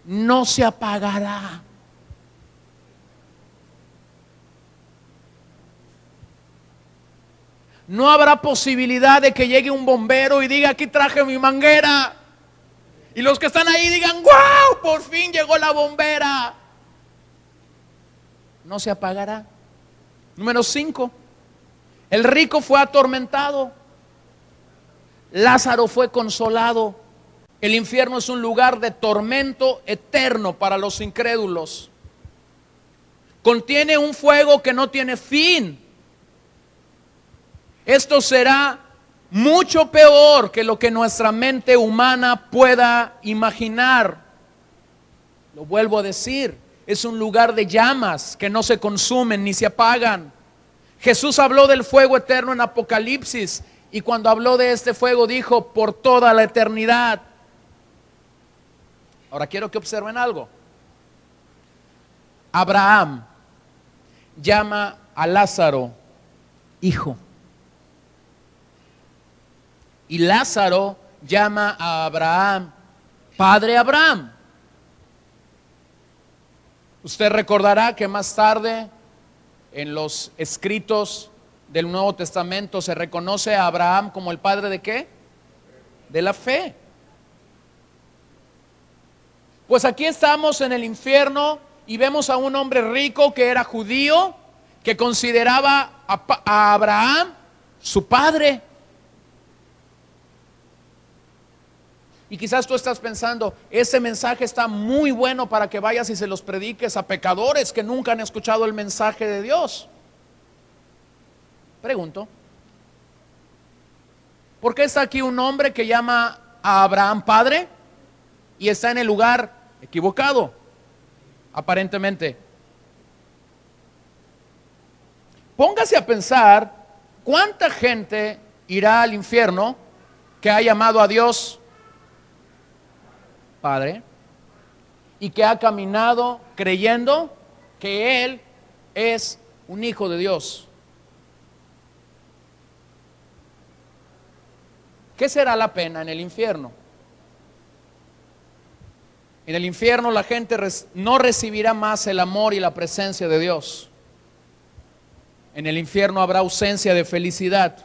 No se apagará. No habrá posibilidad de que llegue un bombero y diga: aquí traje mi manguera. Y los que están ahí digan: ¡wow! Por fin llegó la bombera. No se apagará. Número 5. El rico fue atormentado. Lázaro fue consolado. El infierno es un lugar de tormento eterno para los incrédulos. Contiene un fuego que no tiene fin. Esto será mucho peor que lo que nuestra mente humana pueda imaginar. Lo vuelvo a decir, es un lugar de llamas que no se consumen ni se apagan. Jesús habló del fuego eterno en Apocalipsis, y cuando habló de este fuego dijo: por toda la eternidad. Ahora quiero que observen algo. Abraham llama a Lázaro hijo. Y Lázaro llama a Abraham Padre Abraham. Usted recordará que más tarde en los escritos del Nuevo Testamento se reconoce a Abraham como el padre ¿de qué? De la fe. Pues aquí estamos en el infierno y vemos a un hombre rico que era judío, que consideraba a Abraham su padre. Y quizás tú estás pensando: ese mensaje está muy bueno para que vayas y se los prediques a pecadores que nunca han escuchado el mensaje de Dios. Pregunto: ¿por qué está aquí un hombre que llama a Abraham padre y está en el lugar equivocado, aparentemente? Póngase a pensar cuánta gente irá al infierno que ha llamado a Dios Padre y que ha caminado creyendo que Él es un hijo de Dios. ¿Qué será la pena en el infierno? En el infierno la gente no recibirá más el amor y la presencia de Dios. En el infierno habrá ausencia de felicidad.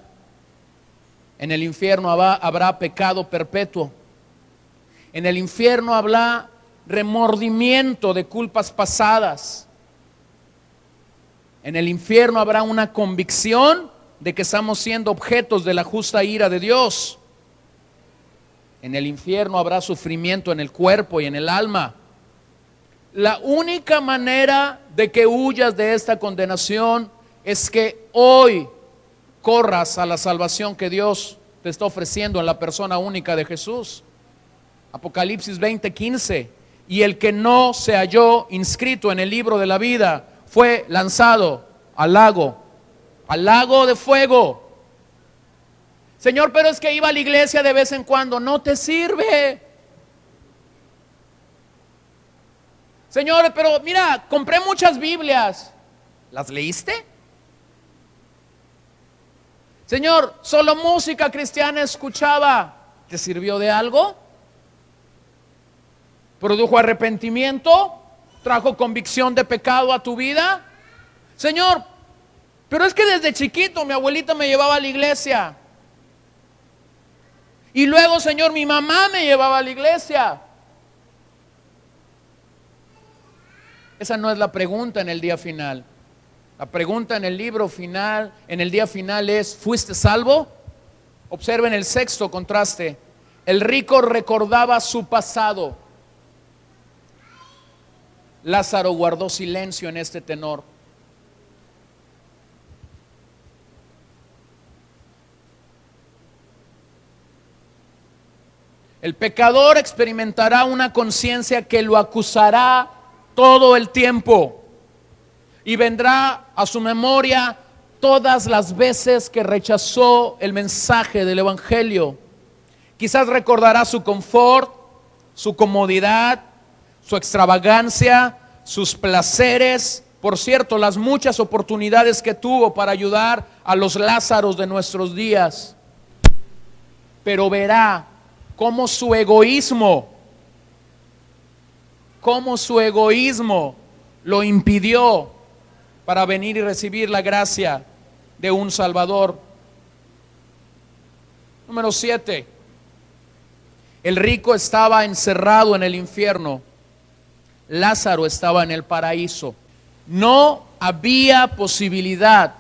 En el infierno habrá pecado perpetuo. En el infierno habrá remordimiento de culpas pasadas. En el infierno habrá una convicción de que estamos siendo objetos de la justa ira de Dios. En el infierno habrá sufrimiento en el cuerpo y en el alma. La única manera de que huyas de esta condenación es que hoy corras a la salvación que Dios te está ofreciendo en la persona única de Jesús. Apocalipsis 20:15. Y el que no se halló inscrito en el libro de la vida fue lanzado al lago de fuego. Señor, pero es que iba a la iglesia de vez en cuando. No te sirve. Señor, pero mira, compré muchas Biblias. ¿Las leíste? Señor, solo música cristiana escuchaba. ¿Te sirvió de algo? ¿Produjo arrepentimiento? ¿Trajo convicción de pecado a tu vida? Señor, pero es que desde chiquito mi abuelita me llevaba a la iglesia. Y luego, Señor, mi mamá me llevaba a la iglesia. Esa no es la pregunta en el día final. La pregunta en el libro final, en el día final es: ¿fuiste salvo? Observen el sexto contraste. El rico recordaba su pasado. Lázaro guardó silencio en este tenor. El pecador experimentará una conciencia que lo acusará todo el tiempo y vendrá a su memoria todas las veces que rechazó el mensaje del evangelio. Quizás recordará su confort, su comodidad, su extravagancia, sus placeres, por cierto, las muchas oportunidades que tuvo para ayudar a los Lázaros de nuestros días. Pero verá cómo su egoísmo lo impidió para venir y recibir la gracia de un Salvador. Número 7. El rico estaba encerrado en el infierno. Lázaro estaba en el paraíso. No había posibilidad.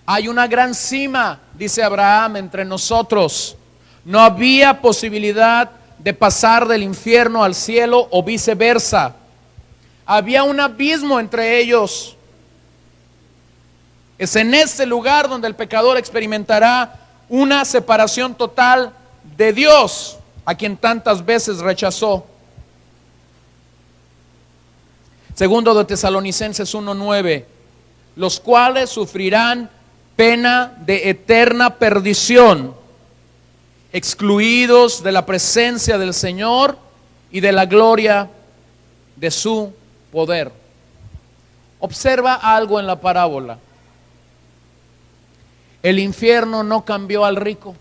Hay una gran cima, dice Abraham, entre nosotros. No había posibilidad de pasar del infierno al cielo o viceversa. Había un abismo entre ellos. Es en este lugar donde el pecador experimentará una separación total de Dios, a quien tantas veces rechazó. Segundo de Tesalonicenses 1:9, los cuales sufrirán pena de eterna perdición, excluidos de la presencia del Señor y de la gloria de su poder. Observa algo en la parábola. El infierno no cambió al rico.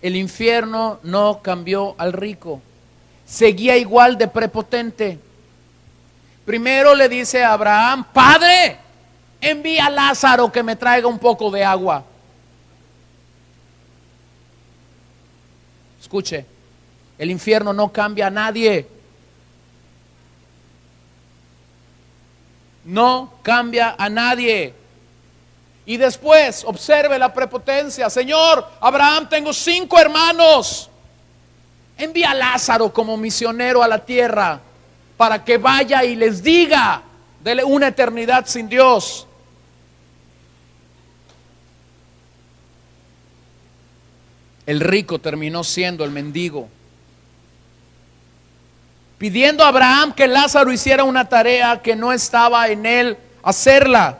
El infierno no cambió al rico. Seguía igual de prepotente. Primero le dice a Abraham: Padre, envía a Lázaro que me traiga un poco de agua. Escuche, el infierno no cambia a nadie. No cambia a nadie. Y después, observe la prepotencia. Señor, Abraham, tengo 5 hermanos. Envía a Lázaro como misionero a la tierra para que vaya y les diga de una eternidad sin Dios. El rico terminó siendo el mendigo, pidiendo a Abraham que Lázaro hiciera una tarea que no estaba en él hacerla.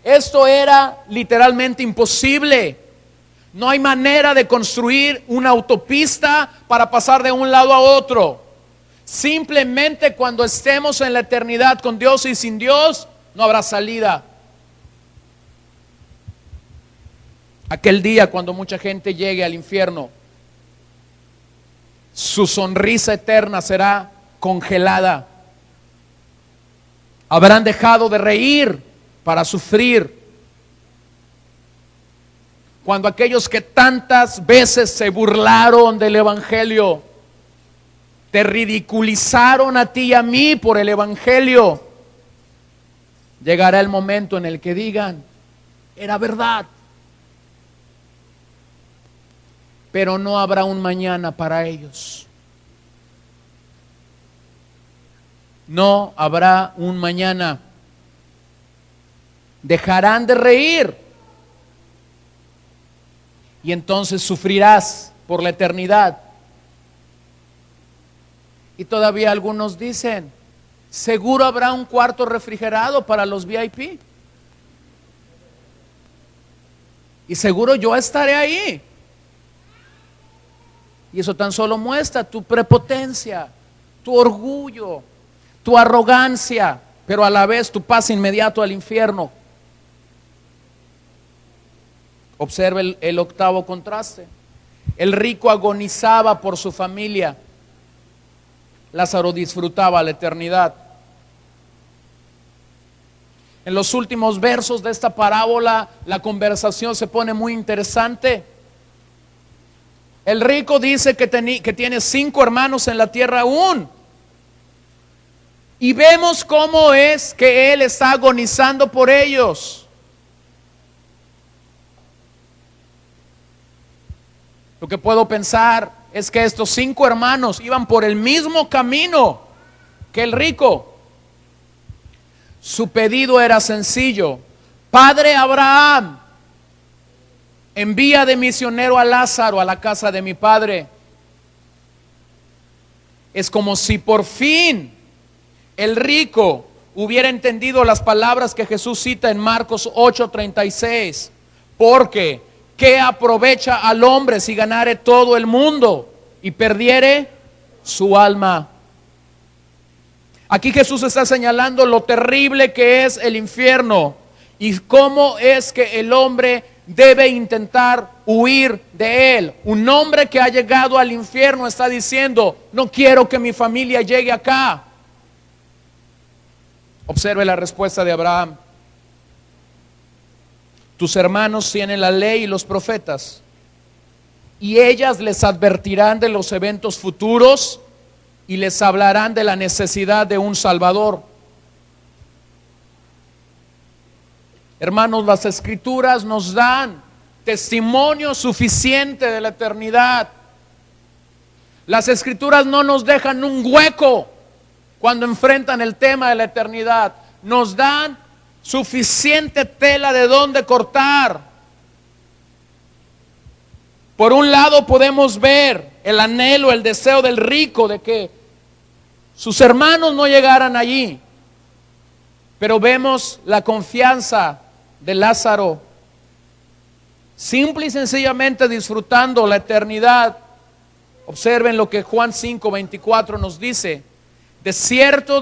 Esto era literalmente imposible. No hay manera de construir una autopista para pasar de un lado a otro. Simplemente cuando estemos en la eternidad con Dios y sin Dios, no habrá salida. Aquel día cuando mucha gente llegue al infierno, su sonrisa eterna será congelada. Habrán dejado de reír para sufrir. Cuando aquellos que tantas veces se burlaron del evangelio te ridiculizaron a ti y a mí por el evangelio. Llegará el momento en el que digan, era verdad. Pero no habrá un mañana para ellos. No habrá un mañana. Dejarán de reír. Y entonces sufrirás por la eternidad. Y todavía algunos dicen, seguro habrá un cuarto refrigerado para los VIP. Y seguro yo estaré ahí. Y eso tan solo muestra tu prepotencia, tu orgullo, tu arrogancia, pero a la vez tu paz inmediato al infierno. Observa el octavo contraste. El rico agonizaba por su familia. Lázaro disfrutaba la eternidad. En los últimos versos de esta parábola, la conversación se pone muy interesante. El rico dice que tiene 5 hermanos en la tierra aún. Y vemos cómo es que él está agonizando por ellos. Lo que puedo pensar es que estos 5 hermanos iban por el mismo camino que el rico. Su pedido era sencillo: Padre Abraham, envía de misionero a Lázaro a la casa de mi padre. Es como si por fin el rico hubiera entendido las palabras que Jesús cita en Marcos 8:36. Porque ¿qué aprovecha al hombre si ganare todo el mundo y perdiere su alma? Aquí Jesús está señalando lo terrible que es el infierno y cómo es que el hombre debe intentar huir de él. Un hombre que ha llegado al infierno está diciendo, no quiero que mi familia llegue acá. Observe la respuesta de Abraham. Tus hermanos tienen la ley y los profetas, y ellas les advertirán de los eventos futuros y les hablarán de la necesidad de un Salvador. Hermanos, las Escrituras nos dan testimonio suficiente de la eternidad. Las Escrituras no nos dejan un hueco cuando enfrentan el tema de la eternidad. Nos dan suficiente tela de dónde cortar. Por un lado podemos ver el anhelo, el deseo del rico de que sus hermanos no llegaran allí. Pero vemos la confianza de Lázaro, simple y sencillamente disfrutando la eternidad. Observen lo que Juan 5:24 nos dice: de cierto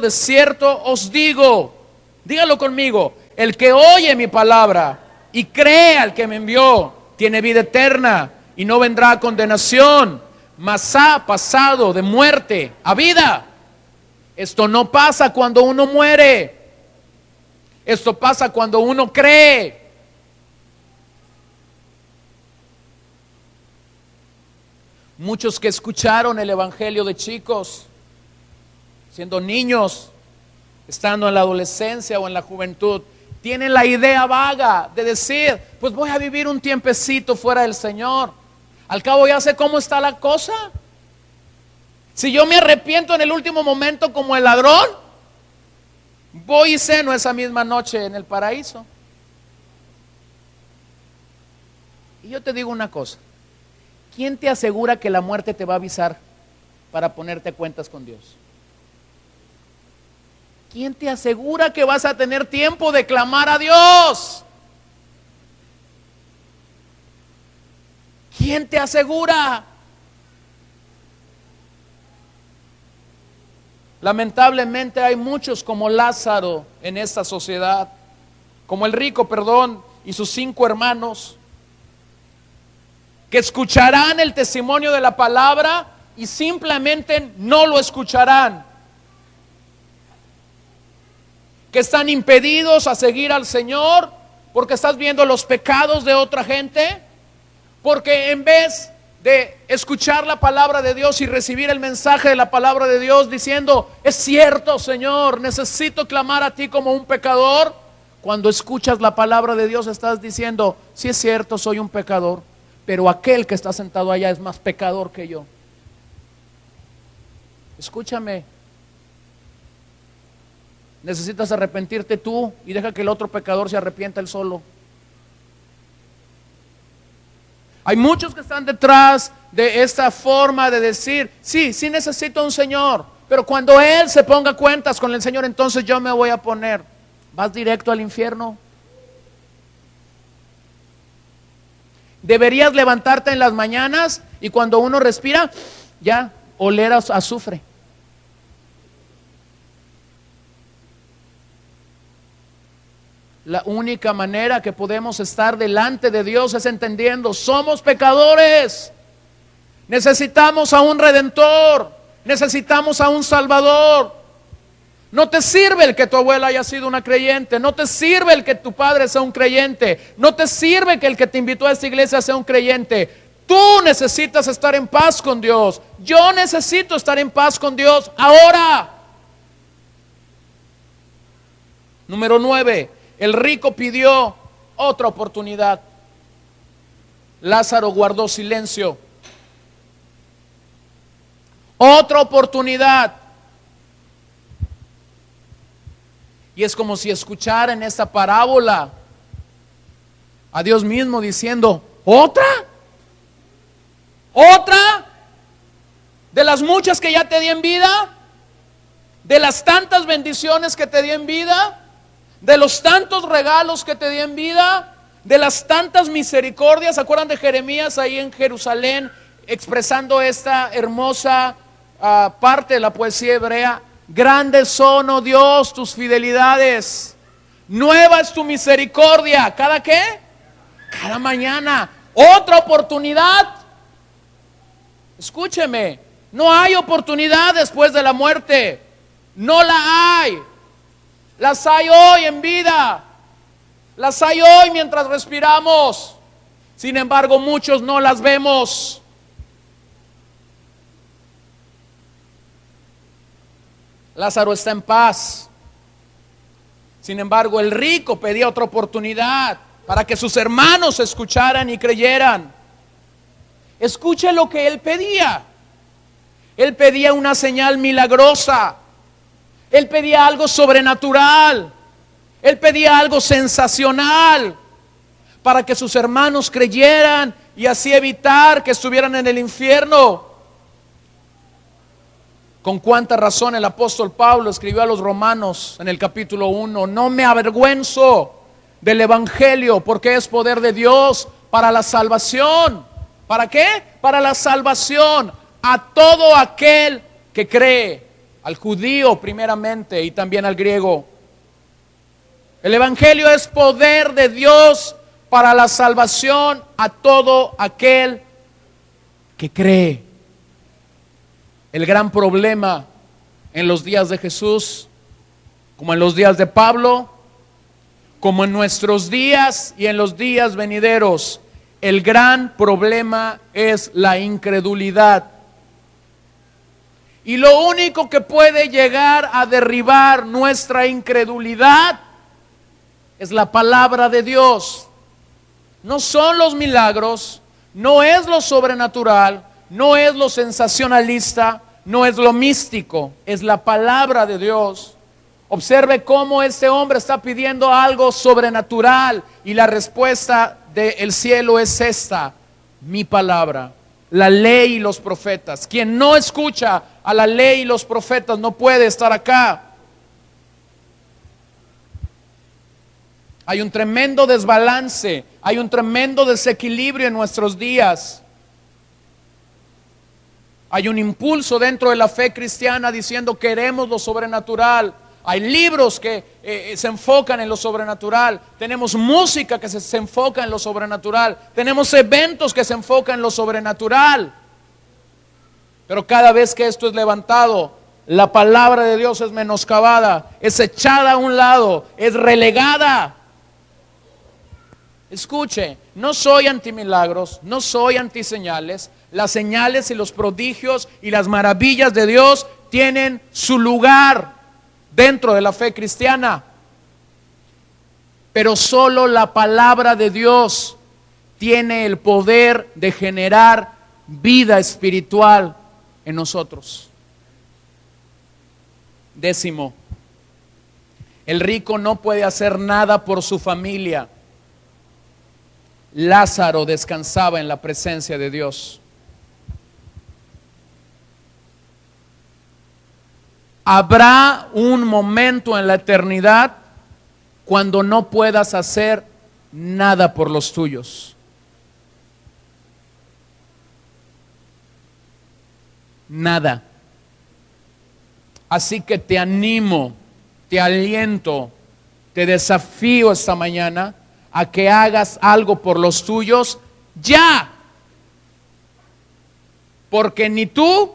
os digo, dígalo conmigo, el que oye mi palabra y cree al que me envió, tiene vida eterna y no vendrá a condenación, mas ha pasado de muerte a vida. Esto no pasa cuando uno muere. Esto pasa cuando uno cree. Muchos que escucharon el evangelio de chicos, siendo niños, estando en la adolescencia o en la juventud, tienen la idea vaga de decir, pues voy a vivir un tiempecito fuera del Señor. Al cabo ya sé cómo está la cosa. Si yo me arrepiento en el último momento como el ladrón, voy y ceno esa misma noche en el paraíso. Y yo te digo una cosa: ¿quién te asegura que la muerte te va a avisar para ponerte cuentas con Dios? ¿Quién te asegura que vas a tener tiempo de clamar a Dios? ¿Quién te asegura? Lamentablemente hay muchos como Lázaro en esta sociedad, como el rico, y sus 5 hermanos, que escucharán el testimonio de la palabra y simplemente no lo escucharán, que están impedidos a seguir al Señor porque estás viendo los pecados de otra gente, porque en vez de escuchar la palabra de Dios y recibir el mensaje de la palabra de Dios diciendo, es cierto, Señor, necesito clamar a ti como un pecador. Cuando escuchas la palabra de Dios estás diciendo, sí es cierto, soy un pecador, pero aquel que está sentado allá es más pecador que yo. Escúchame, necesitas arrepentirte tú y deja que el otro pecador se arrepienta él solo. Hay muchos que están detrás de esta forma de decir, sí, sí necesito un Señor, pero cuando Él se ponga cuentas con el Señor, entonces yo me voy a poner. ¿Vas directo al infierno? Deberías levantarte en las mañanas y cuando uno respira, ya, oler a azufre. La única manera que podemos estar delante de Dios es entendiendo, somos pecadores, necesitamos a un Redentor, necesitamos a un Salvador. No te sirve el que tu abuela haya sido una creyente, no te sirve el que tu padre sea un creyente, no te sirve que el que te invitó a esta iglesia sea un creyente. Tú necesitas estar en paz con Dios, yo necesito estar en paz con Dios ahora. Número 9. El rico pidió otra oportunidad. Lázaro guardó silencio. Otra oportunidad. Y es como si escuchara en esta parábola a Dios mismo diciendo, ¿otra? ¿Otra? De las muchas que ya te di en vida, de las tantas bendiciones que te di en vida, de los tantos regalos que te di en vida, de las tantas misericordias. ¿Se acuerdan de Jeremías ahí en Jerusalén expresando esta hermosa parte de la poesía hebrea? Grandes son, oh Dios, tus fidelidades, nueva es tu misericordia. ¿Cada qué? Cada mañana. Otra oportunidad. Escúcheme, no hay oportunidad después de la muerte. No la hay. Las hay hoy en vida, las hay hoy mientras respiramos. Sin embargo, muchos no las vemos. Lázaro está en paz. Sin embargo, el rico pedía otra oportunidad para que sus hermanos escucharan y creyeran. Escuche lo que él pedía. Él pedía una señal milagrosa. Él pedía algo sobrenatural. Él pedía algo sensacional para que sus hermanos creyeran y así evitar que estuvieran en el infierno. Con cuánta razón el apóstol Pablo escribió a los romanos en el capítulo 1, no me avergüenzo del evangelio porque es poder de Dios para la salvación. ¿Para qué? Para la salvación a todo aquel que cree. Al judío primeramente y también al griego. El evangelio es poder de Dios para la salvación a todo aquel que cree. El gran problema en los días de Jesús, como en los días de Pablo, como en nuestros días y en los días venideros, el gran problema es la incredulidad. Y lo único que puede llegar a derribar nuestra incredulidad es la palabra de Dios. No son los milagros, no es lo sobrenatural, no es lo sensacionalista, no es lo místico, es la palabra de Dios. Observe cómo este hombre está pidiendo algo sobrenatural y la respuesta del cielo es esta: mi palabra, la ley y los profetas. Quien no escucha a la ley y los profetas no puede estar acá. Hay un tremendo desbalance, hay un tremendo desequilibrio en nuestros días. Hay un impulso dentro de la fe cristiana diciendo queremos lo sobrenatural. Hay libros que se enfocan en lo sobrenatural. Tenemos música que se enfoca en lo sobrenatural. Tenemos eventos que se enfocan en lo sobrenatural. Pero cada vez que esto es levantado, la palabra de Dios es menoscabada, es echada a un lado, es relegada. Escuche, no soy antimilagros, no soy antiseñales, Las señales y los prodigios y las maravillas de Dios tienen su lugar dentro de la fe cristiana. Pero solo la palabra de Dios tiene el poder de generar vida espiritual en nosotros. 10, el rico no puede hacer nada por su familia. Lázaro descansaba en la presencia de Dios. Habrá un momento en la eternidad cuando no puedas hacer nada por los tuyos. Nada. Así que te animo, te aliento, te desafío esta mañana a que hagas algo por los tuyos ya. Porque ni tú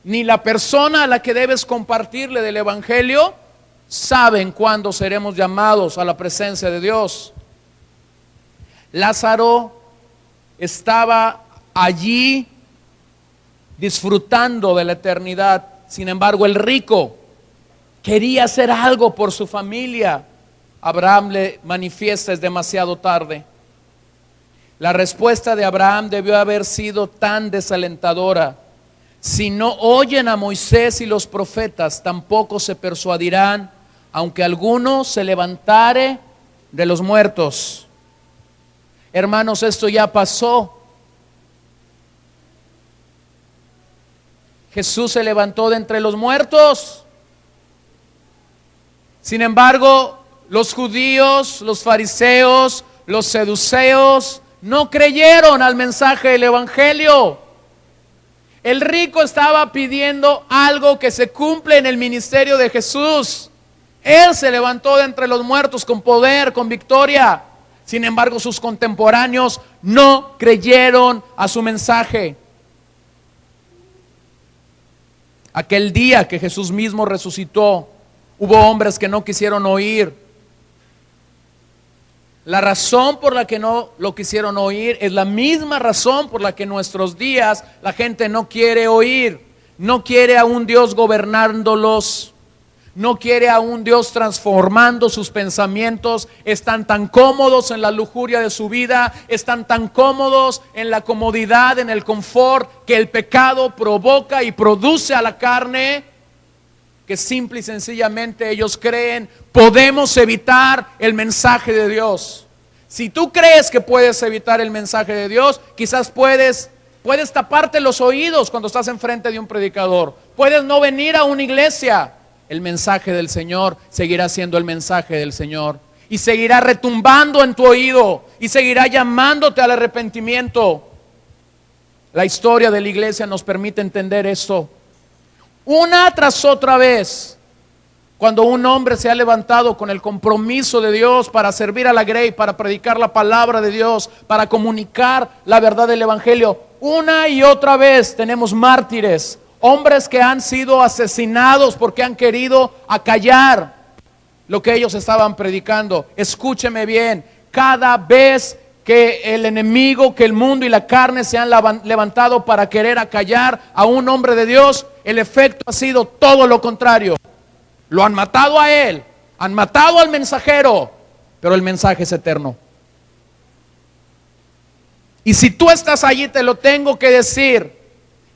ni la persona a la que debes compartirle del evangelio saben cuándo seremos llamados a la presencia de Dios. Lázaro estaba allí disfrutando de la eternidad. Sin embargo, el rico quería hacer algo por su familia. Abraham le manifiesta: es demasiado tarde. La respuesta de Abraham debió haber sido tan desalentadora: si no oyen a Moisés y los profetas, tampoco se persuadirán, aunque alguno se levantare de los muertos. Hermanos, esto ya pasó. Jesús se levantó de entre los muertos. Sin embargo, los judíos, los fariseos, los saduceos no creyeron al mensaje del evangelio. El rico estaba pidiendo algo que se cumple en el ministerio de Jesús. Él se levantó de entre los muertos con poder, con victoria. Sin embargo, sus contemporáneos no creyeron a su mensaje. Aquel día que Jesús mismo resucitó, hubo hombres que no quisieron oír. La razón por la que no lo quisieron oír es la misma razón por la que en nuestros días la gente no quiere oír. No quiere a un Dios gobernándolos. No quiere a un Dios transformando sus pensamientos. Están tan cómodos en la lujuria de su vida, están tan cómodos en la comodidad, en el confort, que el pecado provoca y produce a la carne, que simple y sencillamente ellos creen: podemos evitar el mensaje de Dios. Si tú crees que puedes evitar el mensaje de Dios, quizás puedes taparte los oídos cuando estás enfrente de un predicador. Puedes no venir a una iglesia. El mensaje del Señor seguirá siendo el mensaje del Señor, y seguirá retumbando en tu oído, y seguirá llamándote al arrepentimiento. La historia de la iglesia nos permite entender esto. Una tras otra vez, cuando un hombre se ha levantado con el compromiso de Dios para servir a la grey, para predicar la palabra de Dios, para comunicar la verdad del evangelio, una y otra vez tenemos mártires, hombres que han sido asesinados porque han querido acallar lo que ellos estaban predicando. Escúcheme bien: cada vez que el enemigo, que el mundo y la carne se han levantado para querer acallar a un hombre de Dios, el efecto ha sido todo lo contrario. Lo han matado a él, han matado al mensajero, pero el mensaje es eterno. Y si tú estás allí, te lo tengo que decir.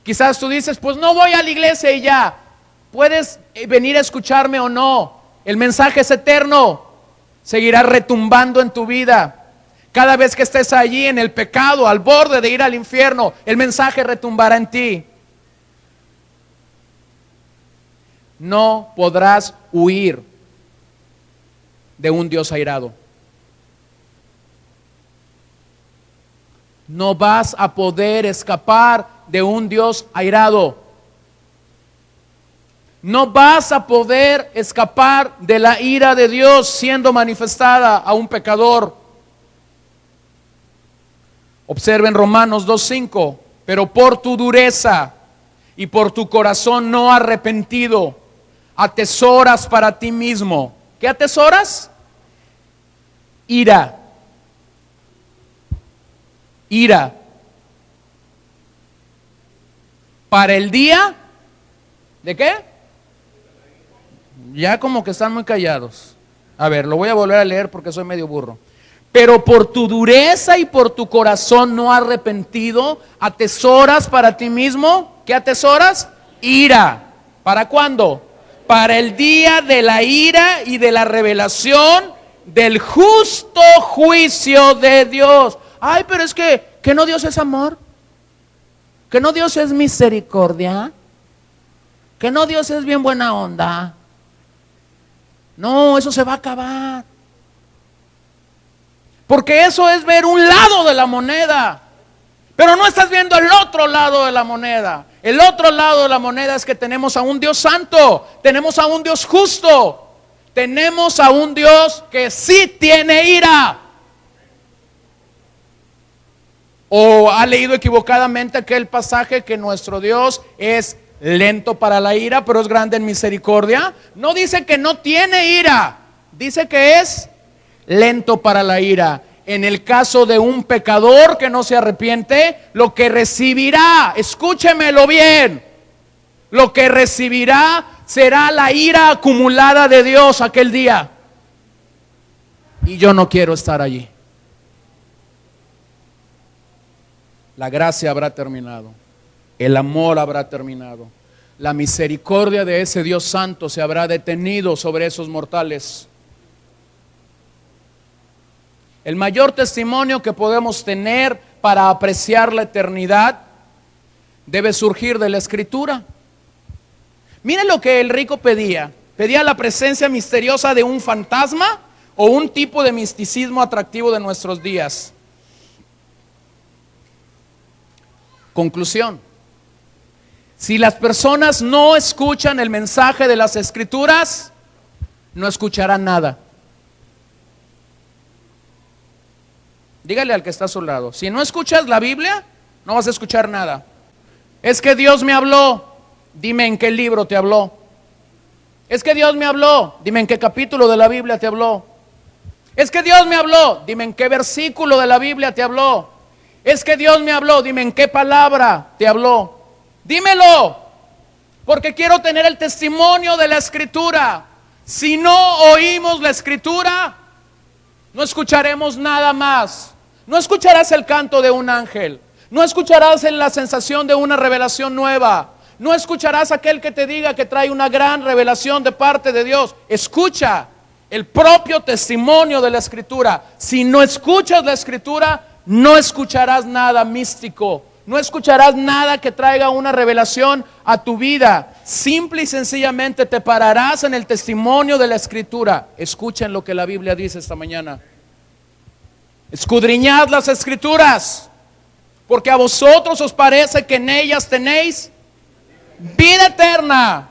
Quizás tú dices: pues no voy a la iglesia y ya. Puedes venir a escucharme o no. El mensaje es eterno. Seguirá retumbando en tu vida. Cada vez que estés allí en el pecado, al borde de ir al infierno, el mensaje retumbará en ti. No podrás huir de un Dios airado. No vas a poder escapar de un Dios airado. No vas a poder escapar de la ira de Dios siendo manifestada a un pecador. Observen Romanos 2:5. Pero por tu dureza y por tu corazón no arrepentido, atesoras para ti mismo. ¿Qué atesoras? Ira. Ira. para el día, ¿de qué? Ya como que están muy callados. A ver, lo voy a volver a leer porque soy medio burro. Pero por tu dureza y por tu corazón no arrepentido, atesoras para ti mismo, ¿qué atesoras? Ira. ¿Para cuándo? Para el día de la ira y de la revelación del justo juicio de Dios. Ay, pero es que no Dios es amor, que no Dios es misericordia, que no Dios es bien buena onda. No, eso se va a acabar. Porque eso es ver un lado de la moneda, pero no estás viendo el otro lado de la moneda. El otro lado de la moneda es que tenemos a un Dios santo, tenemos a un Dios justo, tenemos a un Dios que sí tiene ira. ¿O ha leído equivocadamente aquel pasaje que nuestro Dios es lento para la ira, pero es grande en misericordia? No dice que no tiene ira, dice que es lento para la ira. En el caso de un pecador que no se arrepiente, lo que recibirá, escúchemelo bien, lo que recibirá será la ira acumulada de Dios aquel día. Y yo no quiero estar allí. La gracia habrá terminado, el amor habrá terminado, la misericordia de ese Dios santo se habrá detenido sobre esos mortales. El mayor testimonio que podemos tener para apreciar la eternidad debe surgir de la Escritura. Miren lo que el rico pedía. Pedía la presencia misteriosa de un fantasma o un tipo de misticismo atractivo de nuestros días. Conclusión: si las personas no escuchan el mensaje de las Escrituras, no escucharán nada. Dígale al que está a su lado: si no escuchas la Biblia, no vas a escuchar nada. Es que Dios me habló. Dime en qué libro te habló. Es que Dios me habló. Dime en qué capítulo de la Biblia te habló. Es que Dios me habló. Dime en qué versículo de la Biblia te habló. Es que Dios me habló. Dime en qué palabra te habló. Dímelo, porque quiero tener el testimonio de la Escritura. Si no oímos la Escritura, no escucharemos nada más. No escucharás el canto de un ángel. No escucharás la sensación de una revelación nueva. No escucharás aquel que te diga que trae una gran revelación de parte de Dios. Escucha el propio testimonio de la Escritura. Si no escuchas la Escritura, no escucharás nada místico. No escucharás nada que traiga una revelación a tu vida. Simple y sencillamente te pararás en el testimonio de la Escritura. Escuchen lo que la Biblia dice esta mañana. Escudriñad las Escrituras, porque a vosotros os parece que en ellas tenéis vida eterna,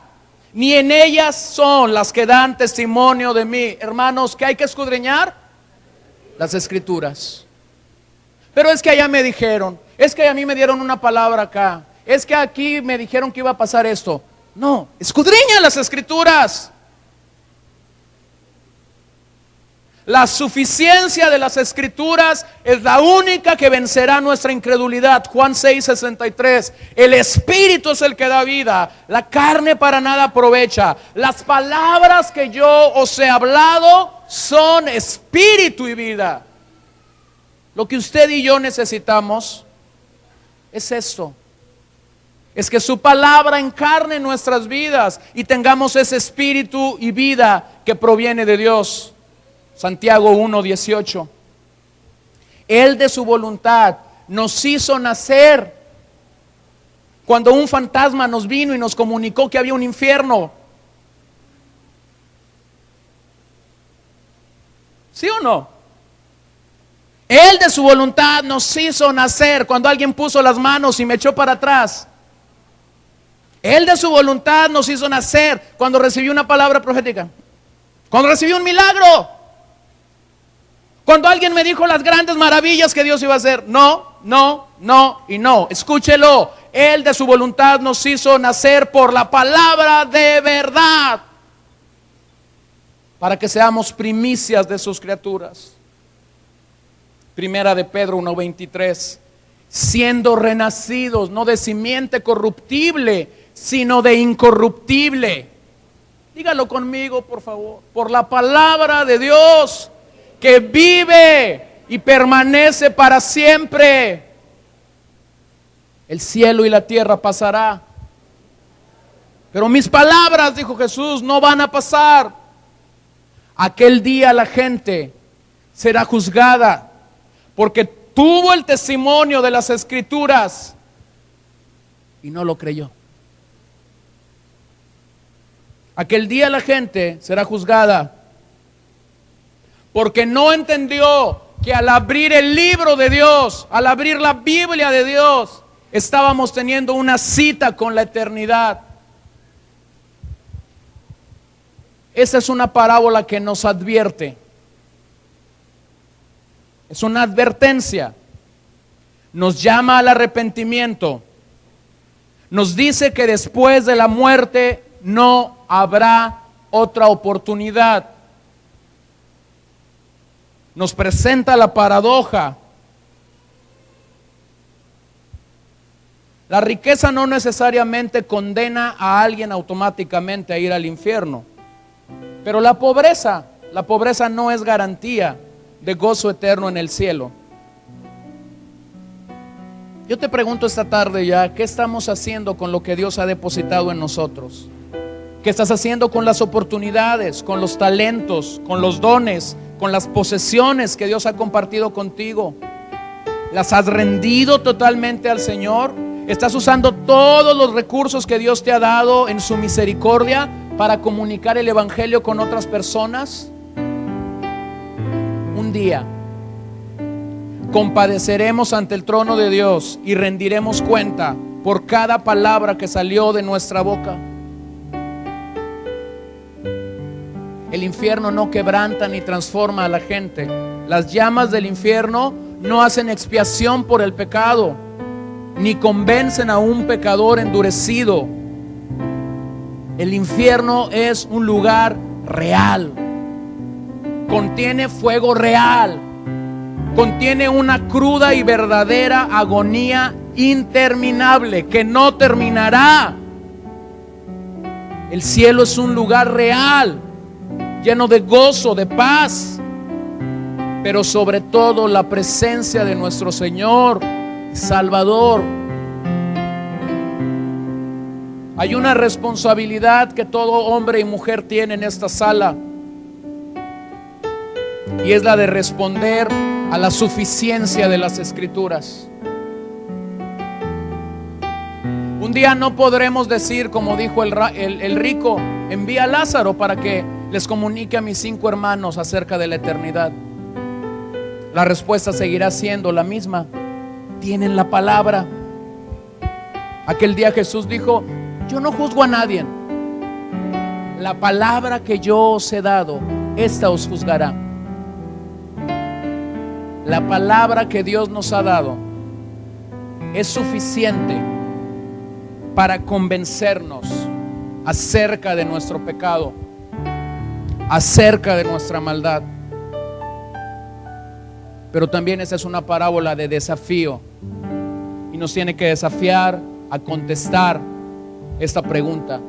ni en ellas son las que dan testimonio de mí. Hermanos, ¿qué hay que escudriñar? Las Escrituras. Pero es que allá me dijeron, es que a mí me dieron una palabra acá, es que aquí me dijeron que iba a pasar esto. No, escudriña las Escrituras. La suficiencia de las Escrituras es la única que vencerá nuestra incredulidad. Juan 6:63. El Espíritu es el que da vida, la carne para nada aprovecha. Las palabras que yo os he hablado son espíritu y vida. Lo que usted y yo necesitamos es esto. Es que su palabra encarne nuestras vidas y tengamos ese espíritu y vida que proviene de Dios. Santiago 1:18. Él de su voluntad nos hizo nacer. Cuando un fantasma nos vino y nos comunicó que había un infierno. ¿Sí o no? Él de su voluntad nos hizo nacer. Cuando alguien puso las manos y me echó para atrás. Él de su voluntad nos hizo nacer. Cuando recibí una palabra profética. Cuando recibí un milagro. Cuando alguien me dijo las grandes maravillas que Dios iba a hacer. No, no, no y no. Escúchelo. Él de su voluntad nos hizo nacer por la palabra de verdad. Para que seamos primicias de sus criaturas. Primera de Pedro 1:23. siendo renacidos, no de simiente corruptible, sino de incorruptible. Dígalo conmigo, por favor. Por la palabra de Dios, que vive y permanece para siempre. El cielo y la tierra pasará, pero mis palabras, dijo Jesús, no van a pasar. Aquel día la gente será juzgada porque tuvo el testimonio de las Escrituras y no lo creyó. Aquel día la gente será juzgada porque no entendió que al abrir el libro de Dios, al abrir la Biblia de Dios, estábamos teniendo una cita con la eternidad. Esa es una parábola que nos advierte. Es una advertencia. Nos llama al arrepentimiento. Nos dice que después de la muerte no habrá otra oportunidad. Nos presenta la paradoja. La riqueza no necesariamente condena a alguien automáticamente a ir al infierno. Pero la pobreza no es garantía de gozo eterno en el cielo. Yo te pregunto esta tarde ya, ¿qué estamos haciendo con lo que Dios ha depositado en nosotros? ¿Qué estás haciendo con las oportunidades, con los talentos, con los dones, con las posesiones que Dios ha compartido contigo? ¿Las has rendido totalmente al Señor? ¿Estás usando todos los recursos que Dios te ha dado en su misericordia para comunicar el evangelio con otras personas? Un día compadeceremos ante el trono de Dios y rendiremos cuenta por cada palabra que salió de nuestra boca. El infierno no quebranta ni transforma a la gente. Las llamas del infierno no hacen expiación por el pecado, ni convencen a un pecador endurecido. El infierno es un lugar real. Contiene fuego real. Contiene una cruda y verdadera agonía interminable que no terminará. El cielo es un lugar real, lleno de gozo, de paz, pero sobre todo la presencia de nuestro Señor Salvador. Hay una responsabilidad que todo hombre y mujer tiene en esta sala, y es la de responder a la suficiencia de las Escrituras. Un día no podremos decir, como dijo el rico, envía a Lázaro para que les comunique a mis 5 hermanos acerca de la eternidad. La respuesta seguirá siendo la misma: tienen la palabra. Aquel día Jesús dijo: yo no juzgo a nadie. La palabra que yo os he dado, esta os juzgará. La palabra que Dios nos ha dado es suficiente para convencernos acerca de nuestro pecado, acerca de nuestra maldad. Pero también esa es una parábola de desafío, y nos tiene que desafiar a contestar esta pregunta: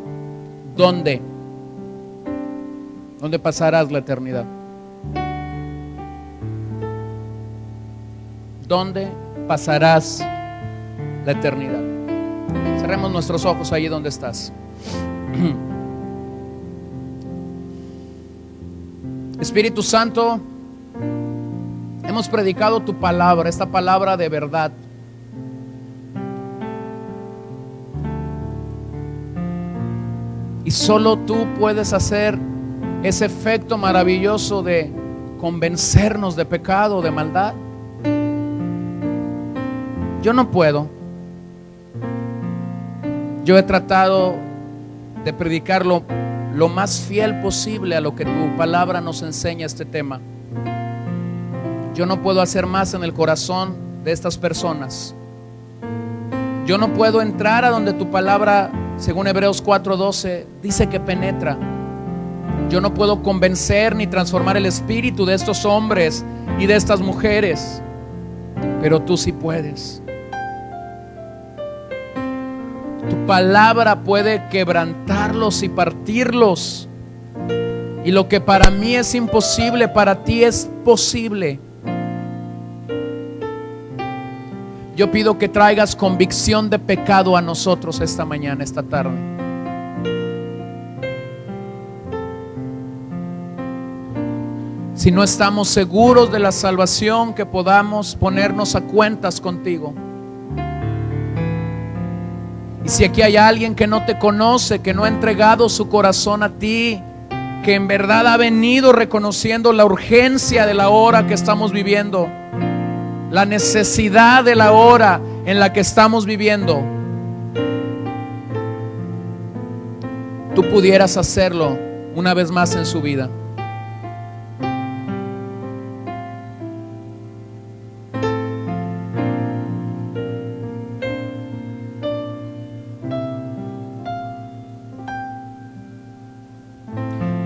¿dónde pasarás la eternidad? ¿Dónde pasarás la eternidad? Cerremos nuestros ojos allí donde estás. Espíritu Santo, hemos predicado tu palabra, esta palabra de verdad. Y solo tú puedes hacer ese efecto maravilloso de convencernos de pecado, de maldad. Yo no puedo. Yo he tratado de predicar lo más fiel posible a lo que tu palabra nos enseña este tema. Yo no puedo hacer más en el corazón de estas personas. Yo no puedo entrar a donde tu palabra, según Hebreos 4:12, dice que penetra. Yo no puedo convencer ni transformar el espíritu de estos hombres y de estas mujeres, pero tú sí puedes. Tu palabra puede quebrantarlos y partirlos. Y lo que para mí es imposible, para ti es posible. Yo pido que traigas convicción de pecado a nosotros esta mañana, esta tarde. Si no estamos seguros de la salvación, que podamos ponernos a cuentas contigo. Y si aquí hay alguien que no te conoce, que no ha entregado su corazón a ti, que en verdad ha venido reconociendo la urgencia de la hora que estamos viviendo, la necesidad de la hora en la que estamos viviendo, tú pudieras hacerlo una vez más en su vida.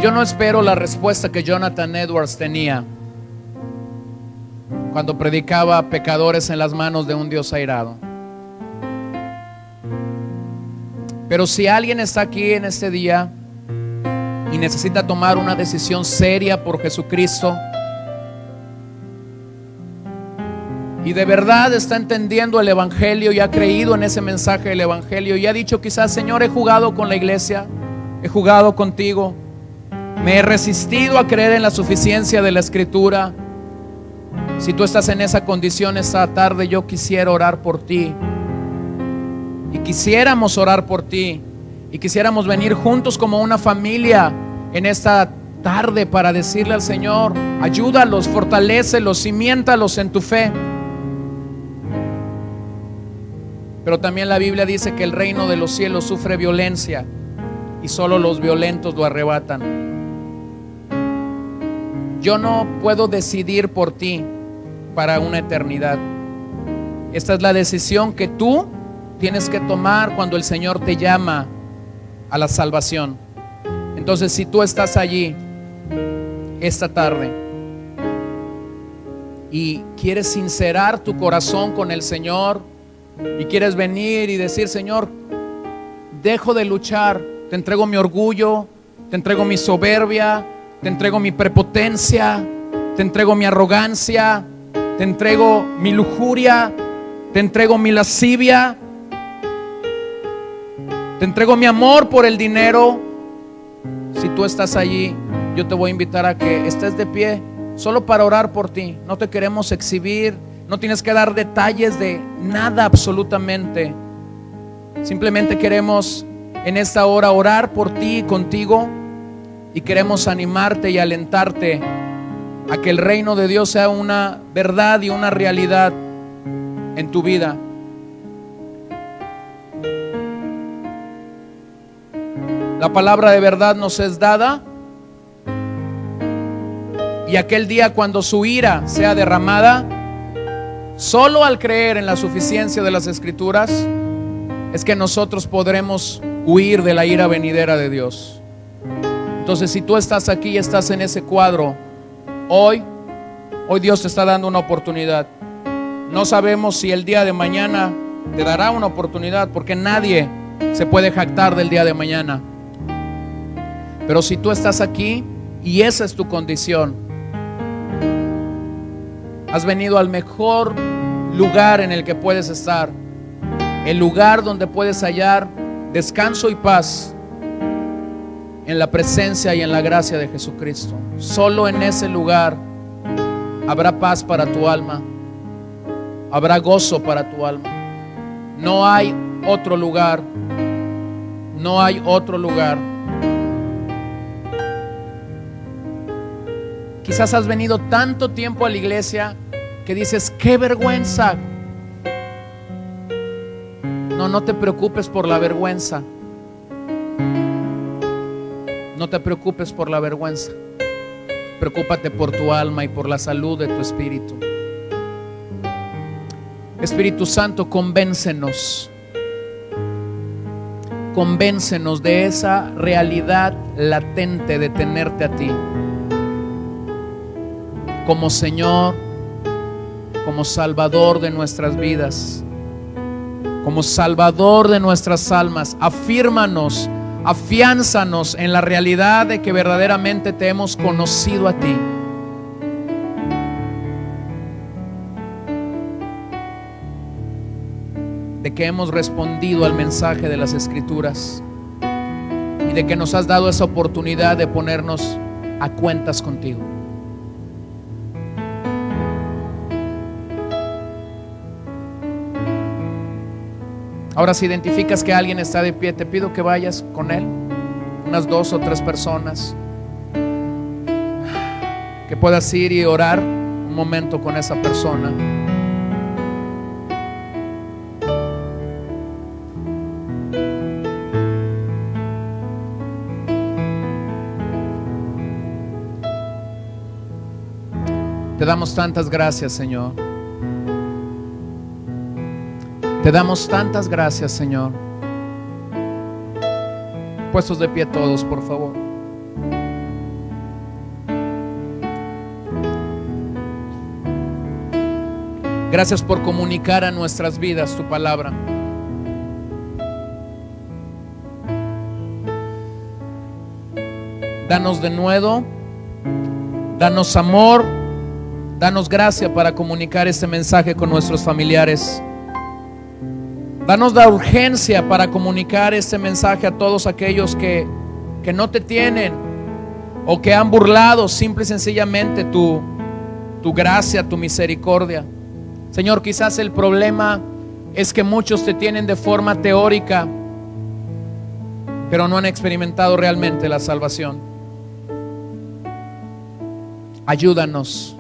Yo no espero la respuesta que Jonathan Edwards tenía cuando predicaba pecadores en las manos de un Dios airado. Pero si alguien está aquí en este día y necesita tomar una decisión seria por Jesucristo, y de verdad está entendiendo el Evangelio y ha creído en ese mensaje del Evangelio y ha dicho quizás: Señor, he jugado con la iglesia, he jugado contigo, me he resistido a creer en la suficiencia de la Escritura. Si tú estás en esa condición esta tarde, yo quisiera orar por ti. Y quisiéramos orar por ti. Y quisiéramos venir juntos como una familia en esta tarde para decirle al Señor: ayúdalos, fortalécelos, cimiéntalos en tu fe. Pero también la Biblia dice que el reino de los cielos sufre violencia y solo los violentos lo arrebatan. Yo no puedo decidir por ti para una eternidad. Esta es la decisión que tú tienes que tomar cuando el Señor te llama a la salvación. Entonces, si tú estás allí esta tarde y quieres sincerar tu corazón con el Señor y quieres venir y decir: Señor, dejo de luchar, te entrego mi orgullo, te entrego mi soberbia, te entrego mi prepotencia, te entrego mi arrogancia, te entrego mi lujuria, te entrego mi lascivia, te entrego mi amor por el dinero. Si tú estás allí, yo te voy a invitar a que estés de pie solo para orar por ti. No te queremos exhibir, no tienes que dar detalles de nada absolutamente. Simplemente queremos en esta hora orar por ti y contigo. Y queremos animarte y alentarte a que el reino de Dios sea una verdad y una realidad en tu vida. La palabra de verdad nos es dada, y aquel día cuando su ira sea derramada, solo al creer en la suficiencia de las Escrituras es que nosotros podremos huir de la ira venidera de Dios. Entonces, si tú estás aquí y estás en ese cuadro, hoy Dios te está dando una oportunidad. No sabemos si el día de mañana te dará una oportunidad, porque nadie se puede jactar del día de mañana. Pero si tú estás aquí y esa es tu condición, has venido al mejor lugar en el que puedes estar, el lugar donde puedes hallar descanso y paz, en la presencia y en la gracia de Jesucristo. Solo en ese lugar habrá paz para tu alma, habrá gozo para tu alma. No hay otro lugar, no hay otro lugar. Quizás has venido tanto tiempo a la iglesia que dices: qué vergüenza. No te preocupes por la vergüenza. No te preocupes por la vergüenza. Preocúpate por tu alma y por la salud de tu espíritu. Espíritu Santo, convéncenos. Convéncenos de esa realidad latente de tenerte a ti como Señor, como Salvador de nuestras vidas. como Salvador de nuestras almas. Afírmanos, afiánzanos en la realidad de que verdaderamente te hemos conocido a ti. De que hemos respondido al mensaje de las Escrituras y de que nos has dado esa oportunidad de ponernos a cuentas contigo. Ahora, si identificas que alguien está de pie, te pido que vayas con él, unas 2 o 3 personas, que puedas ir y orar un momento con esa persona. Te damos tantas gracias, Señor. Te damos tantas gracias, Señor. Puestos de pie todos, por favor. Gracias por comunicar a nuestras vidas tu palabra. Danos de nuevo, danos amor, danos gracia para comunicar este mensaje con nuestros familiares. Danos la urgencia para comunicar este mensaje a todos aquellos que no te tienen o que han burlado simple y sencillamente tu gracia, tu misericordia. Señor, quizás el problema es que muchos te tienen de forma teórica, pero no han experimentado realmente la salvación. Ayúdanos.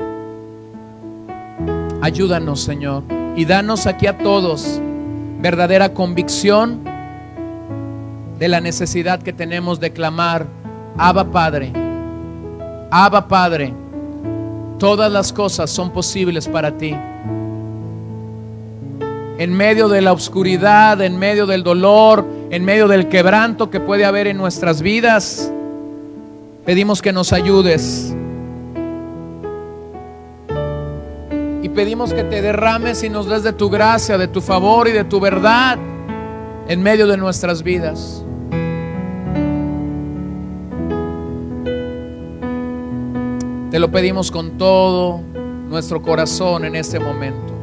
Ayúdanos, Señor, y danos aquí a todos verdadera convicción de la necesidad que tenemos de clamar: Abba Padre, Abba Padre. Todas las cosas son posibles para ti. En medio de la oscuridad, en medio del dolor, en medio del quebranto que puede haber en nuestras vidas, pedimos que nos ayudes. Y pedimos que te derrames y nos des de tu gracia, de tu favor y de tu verdad en medio de nuestras vidas. Te lo pedimos con todo nuestro corazón en este momento.